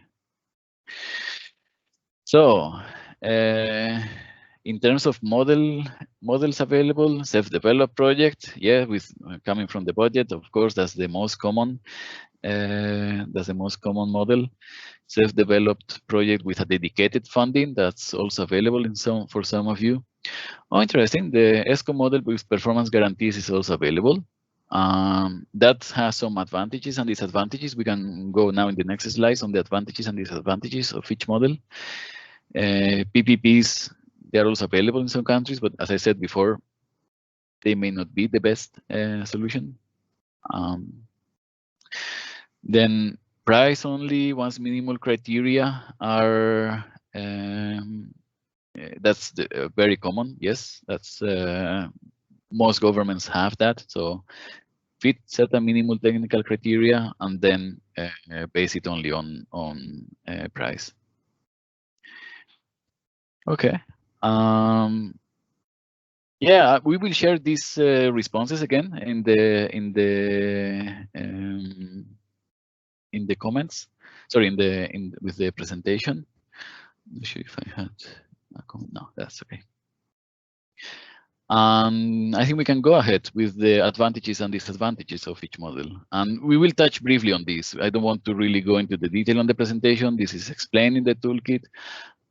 S2: So in terms of models available, self-developed project, yeah, with coming from the budget, of course, that's the most common. That's the most common model. Self-developed project with a dedicated funding, that's also available for some of you. Oh, interesting. The ESCO model with performance guarantees is also available. That has some advantages and disadvantages. We can go now in the next slides on the advantages and disadvantages of each model. PPPs, they are also available in some countries, but as I said before, they may not be the best solution. Then price only once minimal criteria are that's very common. Yes, that's most governments have that. So fit certain minimal technical criteria and then base it only on price. Okay. Yeah, we will share these responses again in the comments. Sorry, with the presentation. Not sure if I had a comment. No, that's okay. I think we can go ahead with the advantages and disadvantages of each model. And we will touch briefly on this. I don't want to really go into the detail on the presentation. This is explained in the toolkit.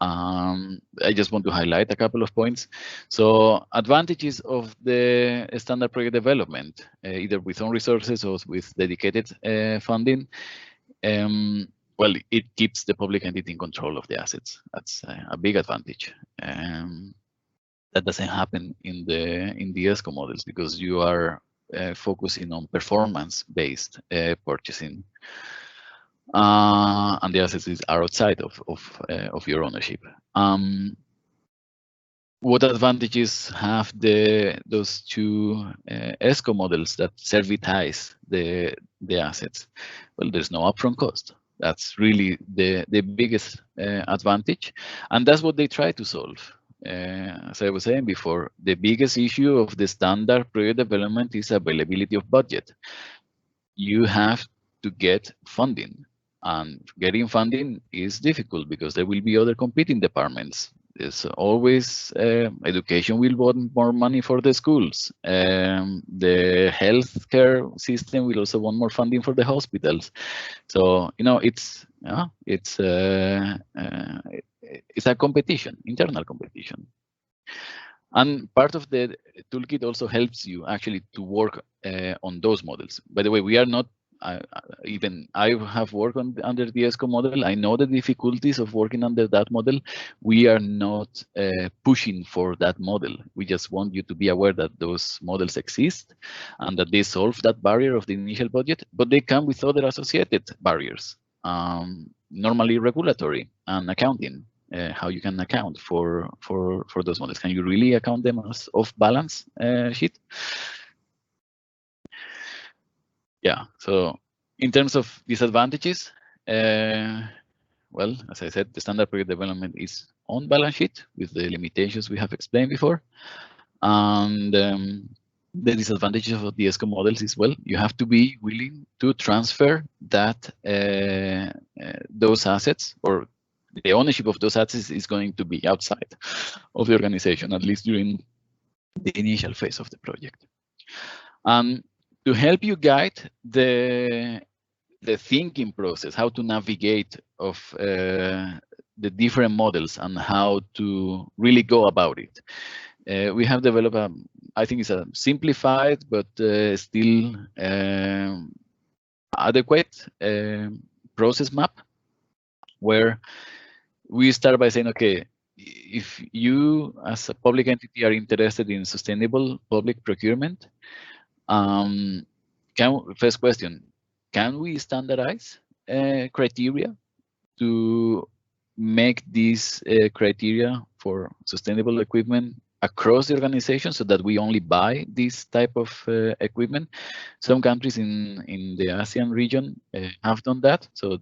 S2: I just want to highlight a couple of points. So advantages of the standard project development, either with own resources or with dedicated funding. Well, it keeps the public entity in control of the assets. That's a big advantage. That doesn't happen in the ESCO models because you are focusing on performance-based purchasing, and the assets are outside of your ownership. What advantages have those two ESCO models that servitize the assets? Well, there's no upfront cost. That's really the biggest advantage, and that's what they try to solve. As I was saying before, the biggest issue of the standard project development is availability of budget. You have to get funding, and getting funding is difficult because there will be other competing departments There's always education will want more money for the schools. The healthcare system will also want more funding for the hospitals. So it's a competition, internal competition. And part of the toolkit also helps you actually to work on those models. By the way, we are not. Even I have worked under the ESCO model. I know the difficulties of working under that model. We are not pushing for that model. We just want you to be aware that those models exist and that they solve that barrier of the initial budget, but they come with other associated barriers, normally regulatory and accounting. How you can account for those models. Can you really account them as off balance sheet? Yeah, so in terms of disadvantages, well, as I said, the standard project development is on balance sheet with the limitations we have explained before. And the disadvantages of the ESCO models is, well, you have to be willing to transfer that those assets, or the ownership of those assets is going to be outside of the organization, at least during the initial phase of the project. To help you guide the thinking process, how to navigate of the different models and how to really go about it, we have developed I think it's a simplified but still adequate process map, where we start by saying, okay, if you as a public entity are interested in sustainable public procurement, first question, can we standardize criteria to make these criteria for sustainable equipment across the organization so that we only buy this type of equipment? Some countries in the ASEAN region have done that. So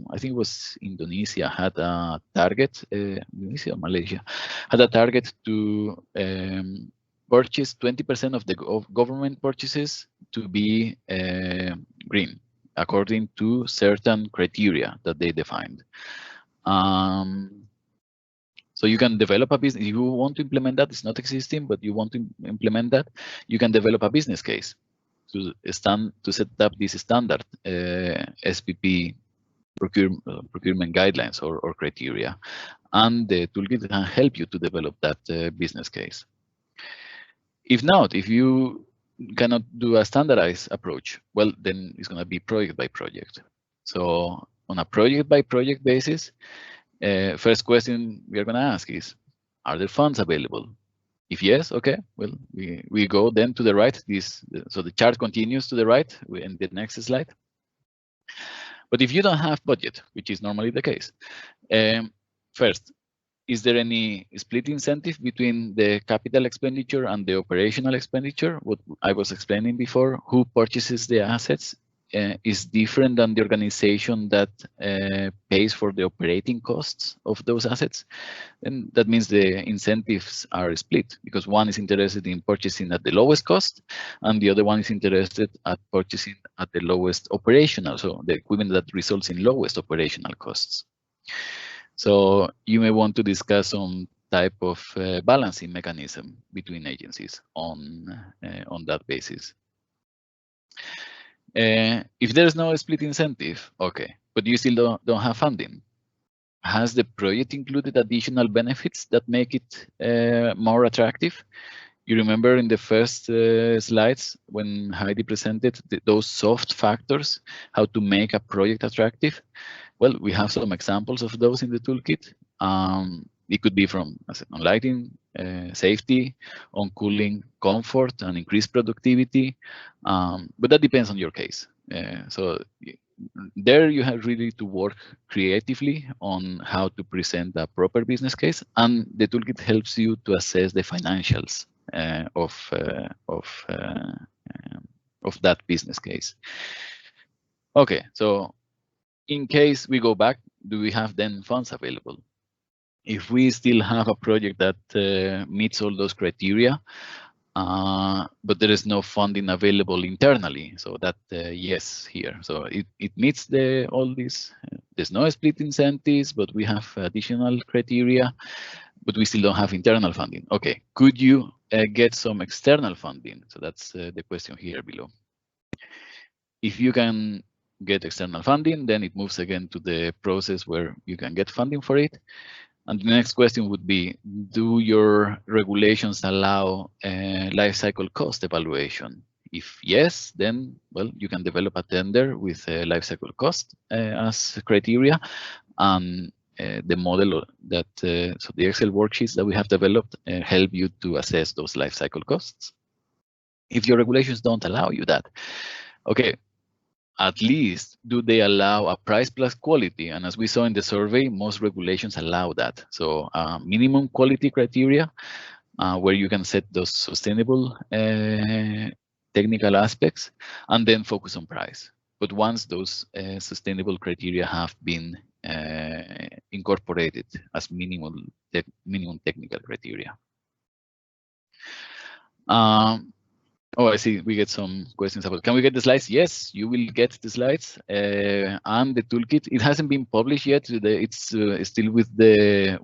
S2: I think it was Indonesia had a target, Indonesia or Malaysia had a target to purchase 20% of the government purchases to be green, according to certain criteria that they defined. So you can develop a business. If you want to implement that, it's not existing, but you want to implement that, you can develop a business case to set up this standard SPP procurement guidelines or criteria, and the toolkit can help you to develop that business case. If not, if you cannot do a standardized approach, well, then it's going to be project by project. So on a project by project basis, first question we are going to ask is, are there funds available? If yes, okay, well, we go then to the right. So the chart continues to the right in the next slide. But if you don't have budget, which is normally the case, first, is there any split incentive between the capital expenditure and the operational expenditure? What I was explaining before, who purchases the assets is different than the organization that pays for the operating costs of those assets. And that means the incentives are split, because one is interested in purchasing at the lowest cost and the other one is interested at purchasing at the lowest operational, so the equipment that results in lowest operational costs. So you may want to discuss some type of balancing mechanism between agencies on that basis. If there's no split incentive, okay, but you still don't have funding, has the project included additional benefits that make it more attractive? You remember in the first slides when Heidi presented those soft factors, how to make a project attractive? Well, we have some examples of those in the toolkit. It could be from on lighting, safety, on cooling, comfort, and increased productivity. But that depends on your case. So there you have really to work creatively on how to present a proper business case, and the toolkit helps you to assess the financials of that business case. Okay, so in case we go back, do we have then funds available? If we still have a project that meets all those criteria, but there is no funding available internally, so that yes here. So it meets all these. There's no split incentives, but we have additional criteria. but we still don't have internal funding. Okay, could you get some external funding? So that's the question here below. If you can get external funding, then it moves again to the process where you can get funding for it. And the next question would be, do your regulations allow life cycle cost evaluation? If yes, then, well, you can develop a tender with life cycle cost as criteria. And the model that, so the Excel worksheets that we have developed help you to assess those life cycle costs. If your regulations don't allow you that, okay, at least do they allow a price plus quality? And as we saw in the survey, most regulations allow that. So minimum quality criteria, where you can set those sustainable technical aspects, and then focus on price. But once those sustainable criteria have been incorporated as minimum technical criteria. Oh, I see. We get some questions about. Can we get the slides? Yes, you will get the slides and the toolkit. It hasn't been published yet. It's still with the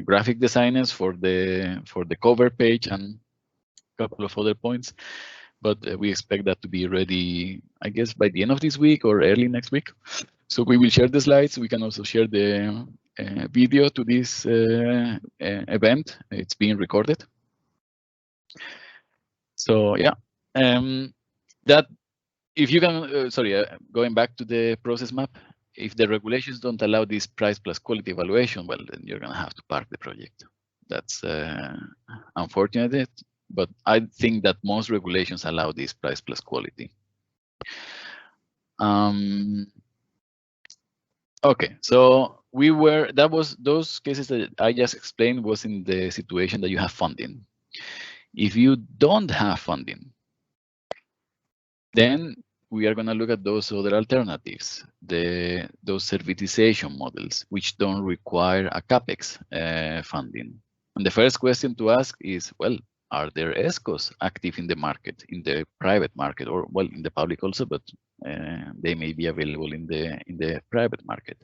S2: graphic designers for the cover page and a couple of other points. But we expect that to be ready, I guess, by the end of this week or early next week. So we will share the slides. We can also share the video to this event. It's being recorded. So yeah, that if you can, going back to the process map, if the regulations don't allow this price plus quality evaluation, well, then you're gonna have to park the project. That's unfortunate, but I think that most regulations allow this price plus quality. Okay, so those cases that I just explained was in the situation that you have funding. If you don't have funding, then we are going to look at those other alternatives, those servitization models, which don't require a CapEx funding. And the first question to ask is, well, are there ESCOs active in the market, in the private market, or well, in the public also, but they may be available in the private market.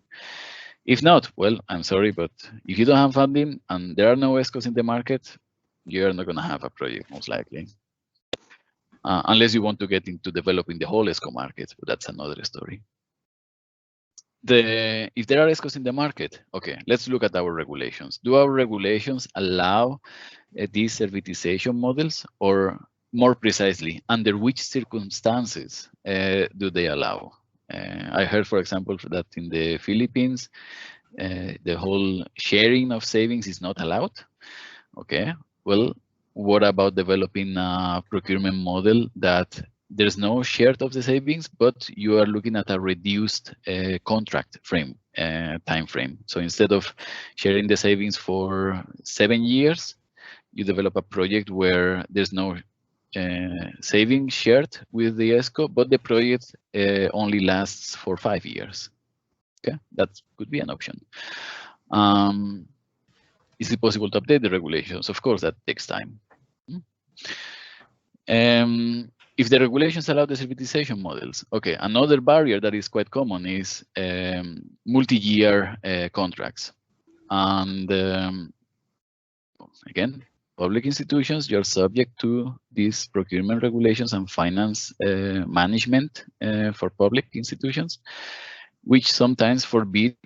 S2: If not, well, I'm sorry, but if you don't have funding and there are no ESCOs in the market, you're not going to have a project, most likely. Unless you want to get into developing the whole ESCO market, but that's another story. If there are ESCOs in the market, okay, let's look at our regulations. Do our regulations allow these servitization models, or more precisely, under which circumstances do they allow? I heard, for example, that in the Philippines, the whole sharing of savings is not allowed. Okay, well, what about developing a procurement model that there's no share of the savings, but you are looking at a reduced contract frame, time frame. So instead of sharing the savings for 7 years, you develop a project where there's no savings shared with the ESCO, but the project only lasts for 5 years. Okay, that could be an option. Is it possible to update the regulations? Of course, that takes time. If the regulations allow the servitization models, okay, another barrier that is quite common is multi-year contracts. And again, public institutions, you're subject to these procurement regulations and finance management for public institutions, which sometimes forbid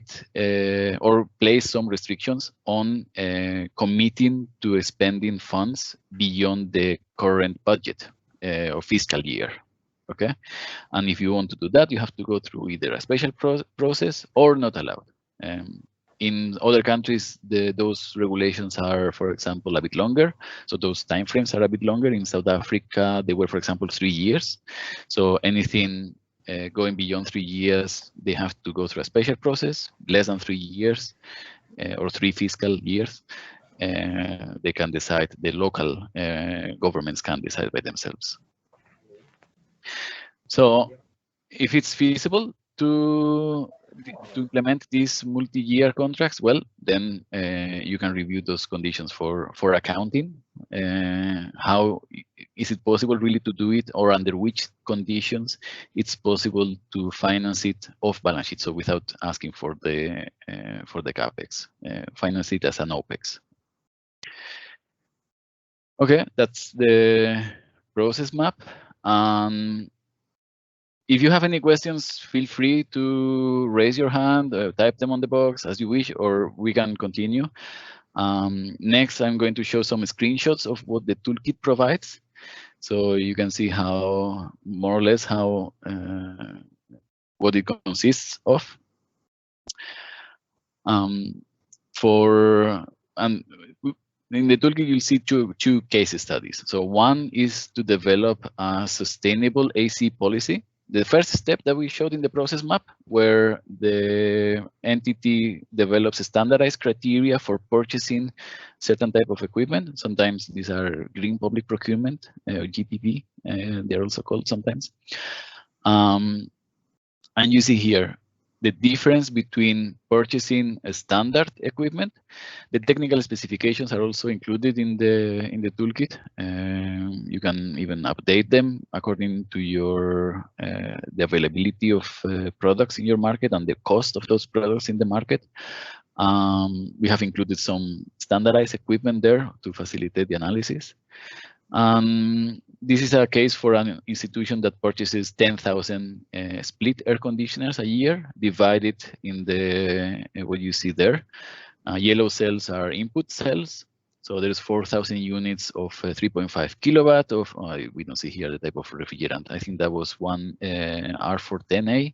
S2: or place some restrictions on committing to spending funds beyond the current budget or fiscal year. Okay, and if you want to do that, you have to go through either a special process or not allowed. In other countries, those regulations are, for example, a bit longer. So those timeframes are a bit longer. In South Africa, they were, for example, 3 years. So anything going beyond 3 years, they have to go through a special process. Less than 3 years or 3 fiscal years, they can decide, the local governments can decide by themselves. So if it's feasible, to implement these multi-year contracts, well, then you can review those conditions for accounting. How is it possible really to do it, or under which conditions it's possible to finance it off balance sheet, so without asking for the capex, finance it as an opex. Okay, that's the process map. If you have any questions, feel free to raise your hand, type them on the box as you wish, or we can continue. Next, I'm going to show some screenshots of what the toolkit provides, so you can see how, more or less, how what it consists of. In the toolkit, you'll see two case studies. So one is to develop a sustainable AC policy. The first step that we showed in the process map, where the entity develops a standardized criteria for purchasing certain type of equipment. Sometimes these are green public procurement, GPP, they're also called sometimes. And you see here the difference between purchasing a standard equipment. The technical specifications are also included in the toolkit. You can even update them according to your the availability of products in your market and the cost of those products in the market. We have included some standardized equipment there to facilitate the analysis. This is a case for an institution that purchases 10,000 split air conditioners a year, divided in the what you see there. Yellow cells are input cells. So there's 4,000 units of 3.5 kilowatt of, we don't see here the type of refrigerant. I think that was one R410A.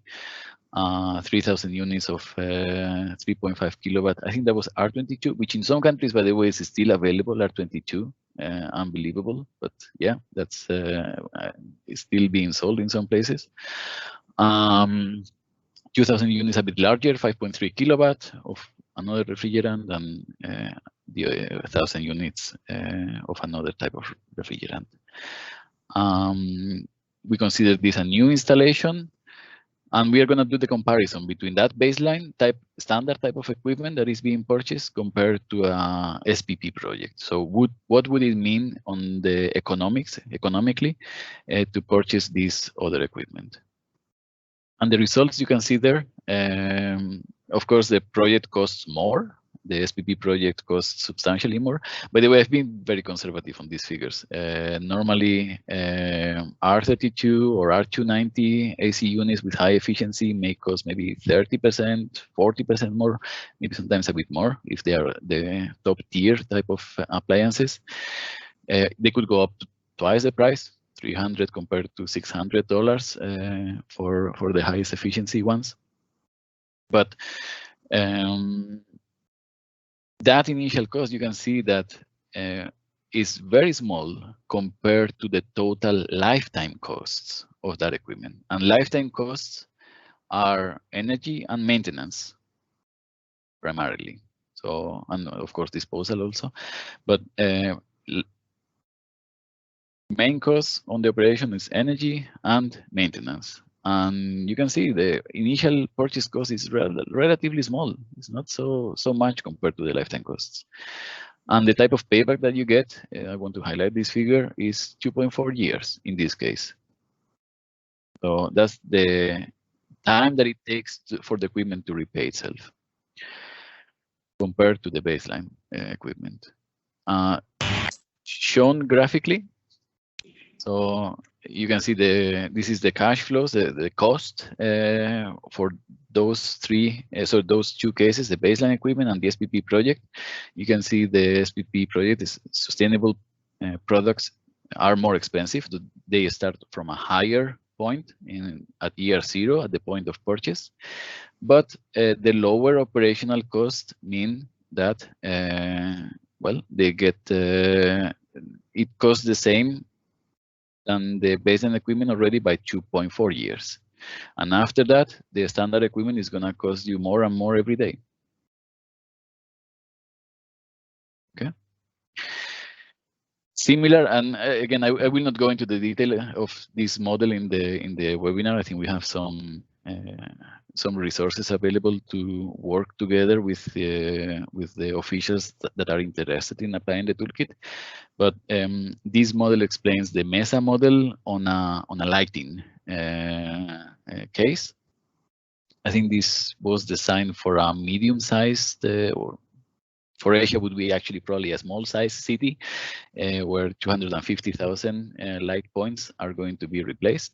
S2: 3,000 units of 3.5 kilowatt. I think that was R22, which in some countries, by the way, is still available, R22. Unbelievable, but yeah, that's it's still being sold in some places. 2,000 units a bit larger, 5.3 kilowatt of another refrigerant, and the 1,000 units of another type of refrigerant. We consider this a new installation. And we are going to do the comparison between that baseline standard type of equipment that is being purchased compared to a SPP project. So what would it mean on the economically to purchase this other equipment? And the results you can see there. Of course, the project costs more. The SPP project costs substantially more. By the way, I've been very conservative on these figures. Normally, R32 or R290 AC units with high efficiency may cost maybe 30%, 40% more, maybe sometimes a bit more if they are the top tier type of appliances. They could go up to twice the price, $300 compared to $600 for the highest efficiency ones. But that initial cost, you can see that is very small compared to the total lifetime costs of that equipment. And lifetime costs are energy and maintenance primarily. So, and of course, disposal also. But main cost on the operation is energy and maintenance. And you can see the initial purchase cost is relatively small. It's not so much compared to the lifetime costs. And the type of payback that you get, I want to highlight this figure, is 2.4 years in this case. So that's the time that it takes for the equipment to repay itself compared to the baseline equipment. Shown graphically. So you can see this is the cash flows, the cost for those three, so those two cases, the baseline equipment and the SPP project. You can see the SPP project is sustainable products are more expensive. They start from a higher point at year 0 at the point of purchase, but the lower operational costs mean that well, they get it costs the same than the baseline equipment already by 2.4 years. And after that, the standard equipment is going to cost you more and more every day. Okay. Similar, and again, I will not go into the detail of this model in the webinar. I think we have some some resources available to work together with the officials that are interested in applying the toolkit. But this model explains the MESA model on a lighting case. I think this was designed for a medium-sized, or for Asia would be actually probably a small-sized city, where 250,000 light points are going to be replaced.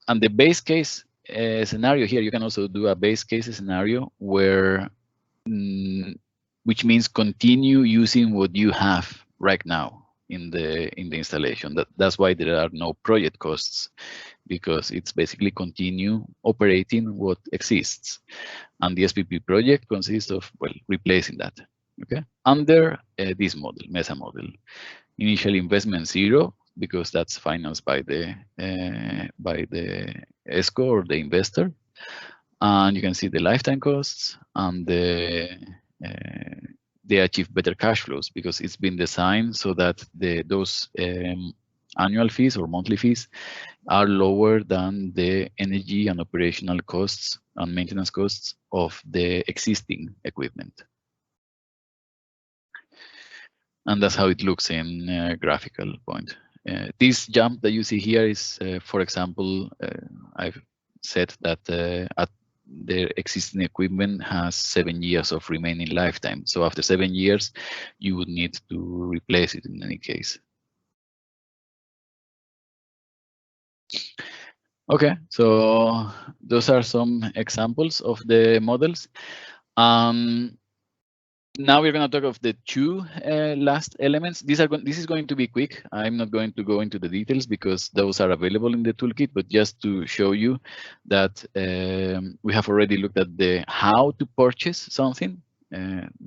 S2: And the base case scenario here, you can also do a base case scenario where, which means continue using what you have right now in the installation. That's why there are no project costs, because it's basically continue operating what exists. And the SPP project consists of, well, replacing that, okay? Under this model, MESA model. Initial investment 0, because that's financed by the ESCO or the investor. And you can see the lifetime costs, and they achieve better cash flows because it's been designed so that those annual fees or monthly fees are lower than the energy and operational costs and maintenance costs of the existing equipment. And that's how it looks in a graphical point. This jump that you see here is, for example, I've said that the existing equipment has 7 years of remaining lifetime. So after 7 years, you would need to replace it in any case. Okay, so those are some examples of the models. Now we're going to talk of the two last elements. This is going to be quick. I'm not going to go into the details because those are available in the toolkit, but just to show you that we have already looked at the how to purchase something,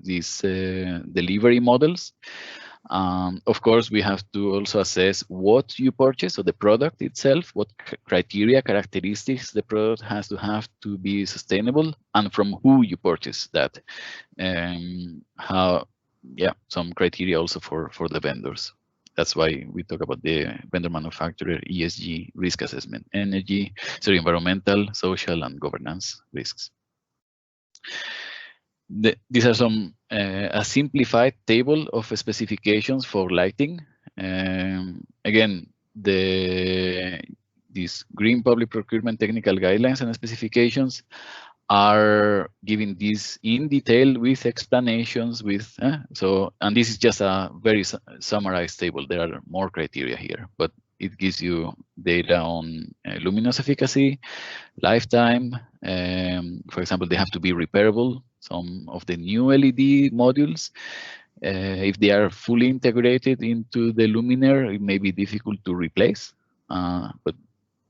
S2: these delivery models. Of course, we have to also assess what you purchase, so the product itself, what criteria, characteristics the product has to have to be sustainable, and from who you purchase that. Some criteria also for the vendors. That's why we talk about the vendor manufacturer ESG risk assessment, environmental, social, and governance risks. These are some a simplified table of specifications for lighting. Again, these green public procurement technical guidelines and specifications are giving this in detail with explanations and this is just a very summarized table. There are more criteria here, but it gives you data on luminous efficacy, lifetime. For example, they have to be repairable. Some of the new LED modules, if they are fully integrated into the luminaire, it may be difficult to replace, but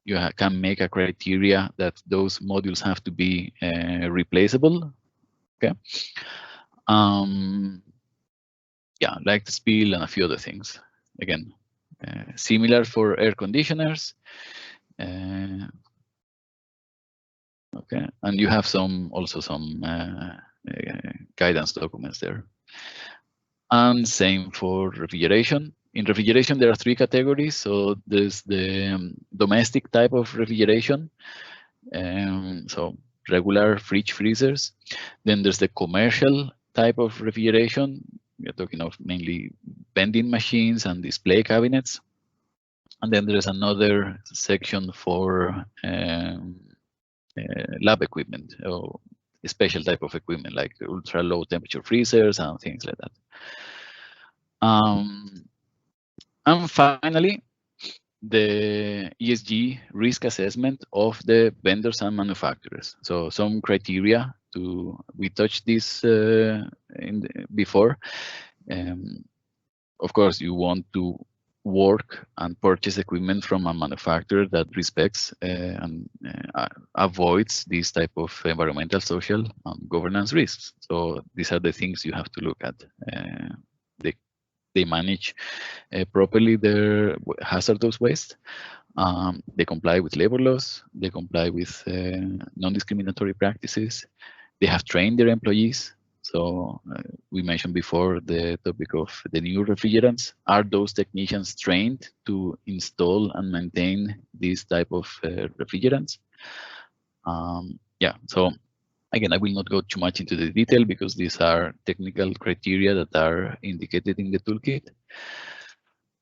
S2: you can make a criteria that those modules have to be replaceable. Okay. Light spill and a few other things. Again, similar for air conditioners. Okay, and you have also some guidance documents there. And same for refrigeration. In refrigeration, there are 3 categories. So there's the domestic type of refrigeration, so regular fridge freezers. Then there's the commercial type of refrigeration. We're talking of mainly vending machines and display cabinets. And then there's another section for lab equipment, or a special type of equipment like ultra low temperature freezers and things like that. And finally, the ESG risk assessment of the vendors and manufacturers. So some criteria we touched this before. Of course, you want to work and purchase equipment from a manufacturer that respects and avoids these type of environmental, social, and governance risks. So these are the things you have to look at. They manage properly their hazardous waste. They comply with labor laws. They comply with non-discriminatory practices. They have trained their employees. So we mentioned before the topic of the new refrigerants. Are those technicians trained to install and maintain this type of refrigerants? Yeah, so again, I will not go too much into the detail because these are technical criteria that are indicated in the toolkit.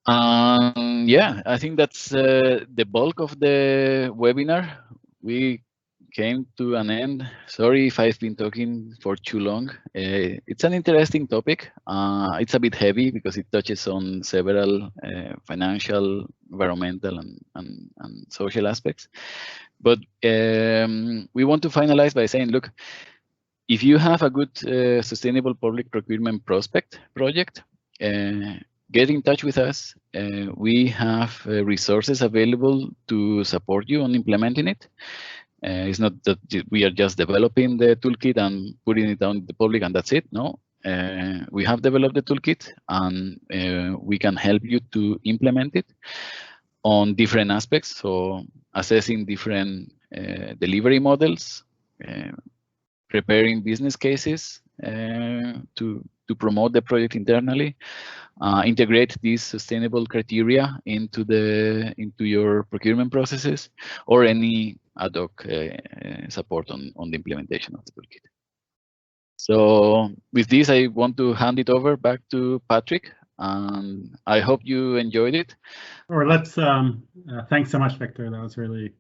S2: Yeah, I think that's the bulk of the webinar. We came to an end. Sorry if I've been talking for too long. It's an interesting topic. It's a bit heavy because it touches on several financial, environmental, and social aspects. But we want to finalize by saying, look, if you have a good sustainable public procurement project, get in touch with us. We have resources available to support you on implementing it. It's not that we are just developing the toolkit and putting it on the public and that's it. No, we have developed the toolkit and we can help you to implement it on different aspects. So assessing different delivery models, preparing business cases to promote the project internally, integrate these sustainable criteria into your procurement processes, or any ad hoc support on the implementation of the toolkit. So with this, I want to hand it over back to Patrick, and I hope you enjoyed it.
S1: Or let's thanks so much, Victor. That was really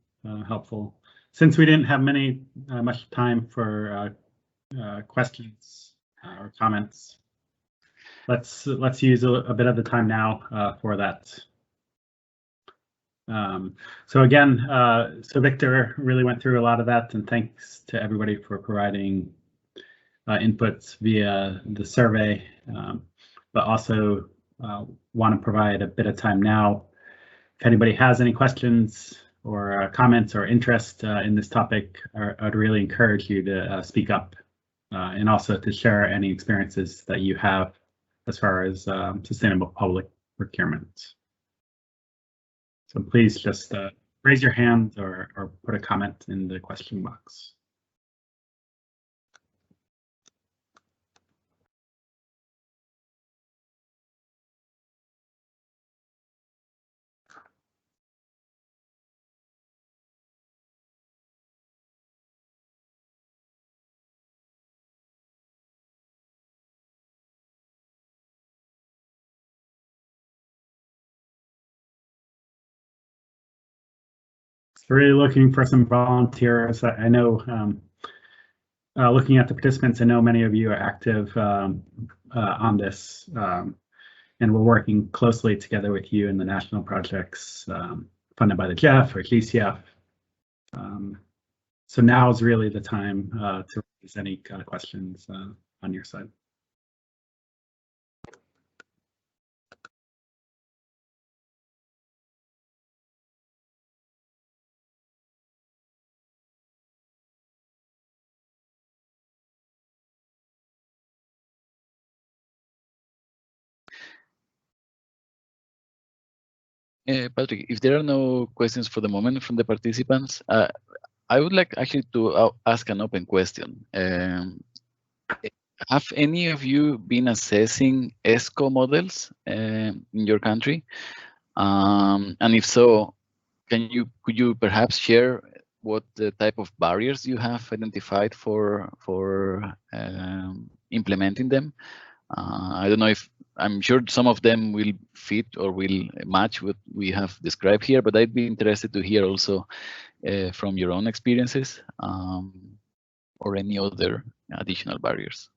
S1: helpful. Since we didn't have much time for questions or comments, let's use a bit of the time now for that. So again, so Victor really went through a lot of that, and thanks to everybody for providing inputs via the survey, but also want to provide a bit of time now. If anybody has any questions or comments or interest in this topic, I'd really encourage you to speak up and also to share any experiences that you have as far as sustainable public procurement. So please just raise your hand or put a comment in the question box. Really looking for some volunteers. I know, looking at the participants, I know many of you are active on this, and we're working closely together with you in the national projects funded by the GEF or GCF. So now is really the time to raise any kind of questions on your side.
S2: Patrick, if there are no questions for the moment from the participants, I would like actually to ask an open question. Have any of you been assessing ESCO models in your country? And if so, could you perhaps share what the type of barriers you have identified for implementing them? I don't know if I'm sure some of them will fit or will match what we have described here, but I'd be interested to hear also from your own experiences or any other additional barriers.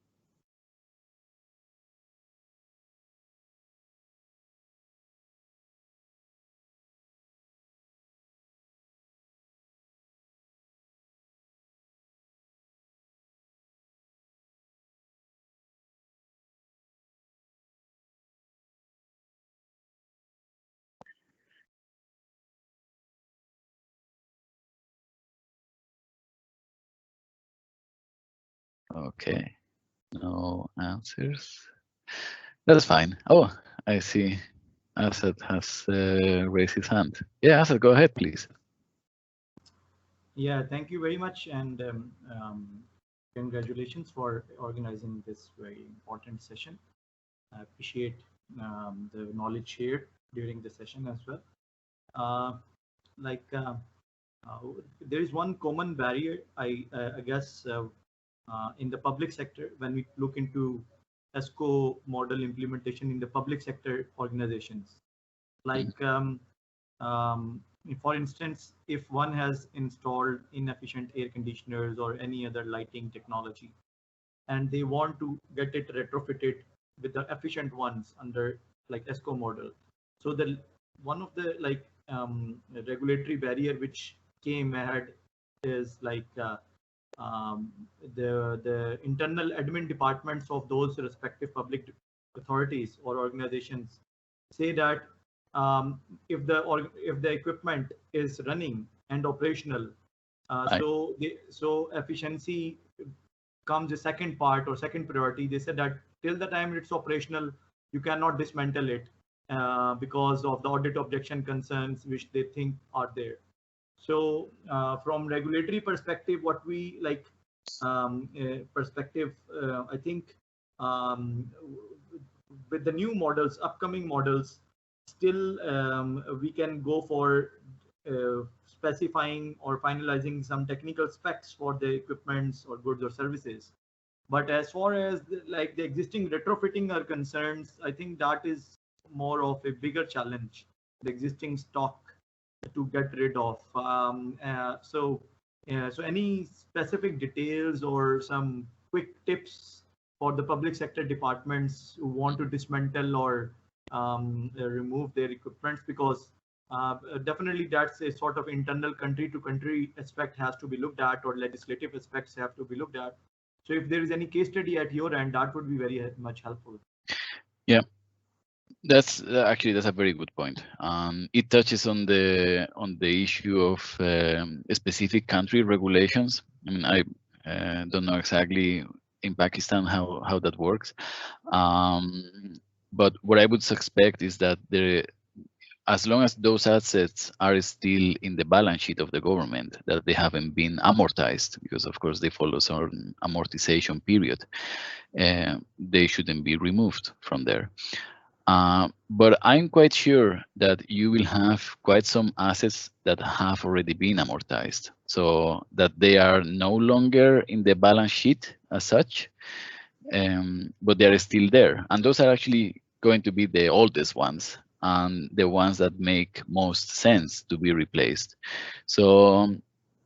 S2: Okay, no answers. That's fine. Oh, I see. Asad has raised his hand. Yeah, Asad, go ahead, please.
S4: Yeah, thank you very much. And Congratulations for organizing this very important session. I appreciate the knowledge shared during the session as well. There is one common barrier, I guess, in the public sector when we look into ESCO model implementation in the public sector organizations. Like, for instance, if one has installed inefficient air conditioners or any other lighting technology, and they want to get it retrofitted with the efficient ones under like ESCO model. So the one of the regulatory barrier which came ahead is like the internal admin departments of those respective public authorities or organizations say that if the equipment is running and operational, so efficiency comes the second part or second priority. They said that till the time it's operational, you cannot dismantle it because of the audit objection concerns which they think are there. So from regulatory perspective, what we like I think with the new models, upcoming models, still we can go for specifying or finalizing some technical specs for the equipments or goods or services. But as far as the existing retrofitting are concerned, I think that is more of a bigger challenge, the existing stock to get rid of. So any specific details or some quick tips for the public sector departments who want to dismantle or remove their equipments, because definitely that's a sort of internal country to country aspect has to be looked at, or legislative aspects have to be looked at. So if there is any case study at your end, that would be very much helpful.
S2: Yeah, that's actually that's a very good point. It touches on the issue of specific country regulations. I mean, I don't know exactly in Pakistan how that works, but what I would suspect is that as long as those assets are still in the balance sheet of the government, that they haven't been amortized, because of course they follow some amortization period, they shouldn't be removed from there. But I'm quite sure that you will have quite some assets that have already been amortized, so that they are no longer in the balance sheet as such, but they are still there. And those are actually going to be the oldest ones and the ones that make most sense to be replaced. So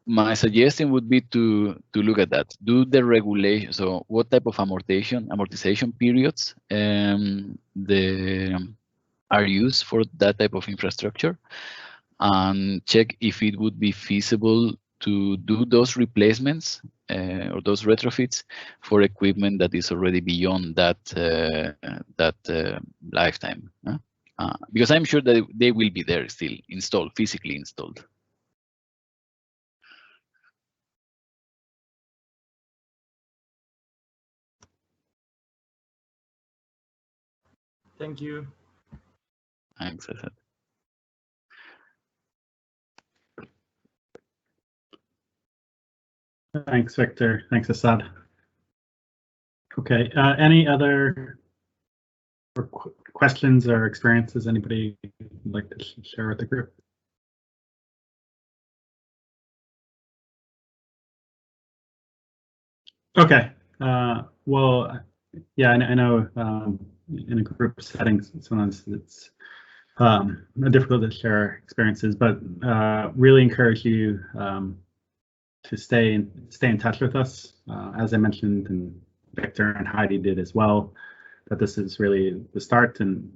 S2: my suggestion would be to look at that. Do the regulation. So what type of amortization periods are used for that type of infrastructure, and check if it would be feasible to do those replacements or those retrofits for equipment that is already beyond that lifetime. Because I'm sure that they will be there still installed, physically installed.
S4: Thank you.
S2: Thanks, Asad.
S1: Thanks, Victor. Thanks, Asad. Okay, any other questions or experiences anybody would like to share with the group? Okay, well, yeah, I know in a group setting, sometimes it's difficult to share experiences, but really encourage you to stay in touch with us. As I mentioned, and Victor and Heidi did as well, that this is really the start, and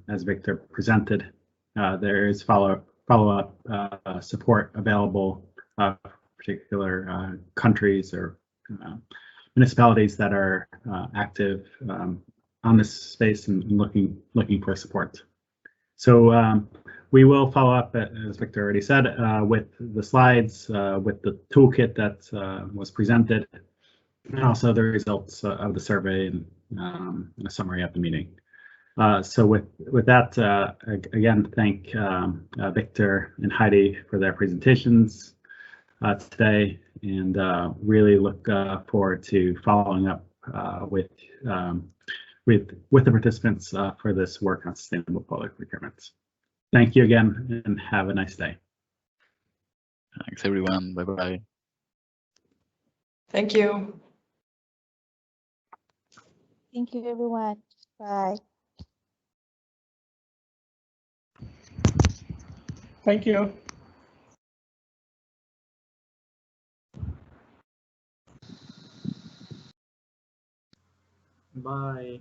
S1: as Victor presented, there is follow-up support available for particular countries or municipalities that are active on this space and looking for support. So we will follow up, as Victor already said, with the slides, with the toolkit that was presented, and also the results of the survey and a summary of the meeting. So with that, again, thank Victor and Heidi for their presentations. today, and really look forward to following up with the participants for this work on sustainable public procurement. Thank you again, and have a nice day.
S2: Thanks, everyone. Bye-bye.
S3: Thank you.
S5: Thank you, everyone. Bye.
S6: Thank you.
S4: Bye.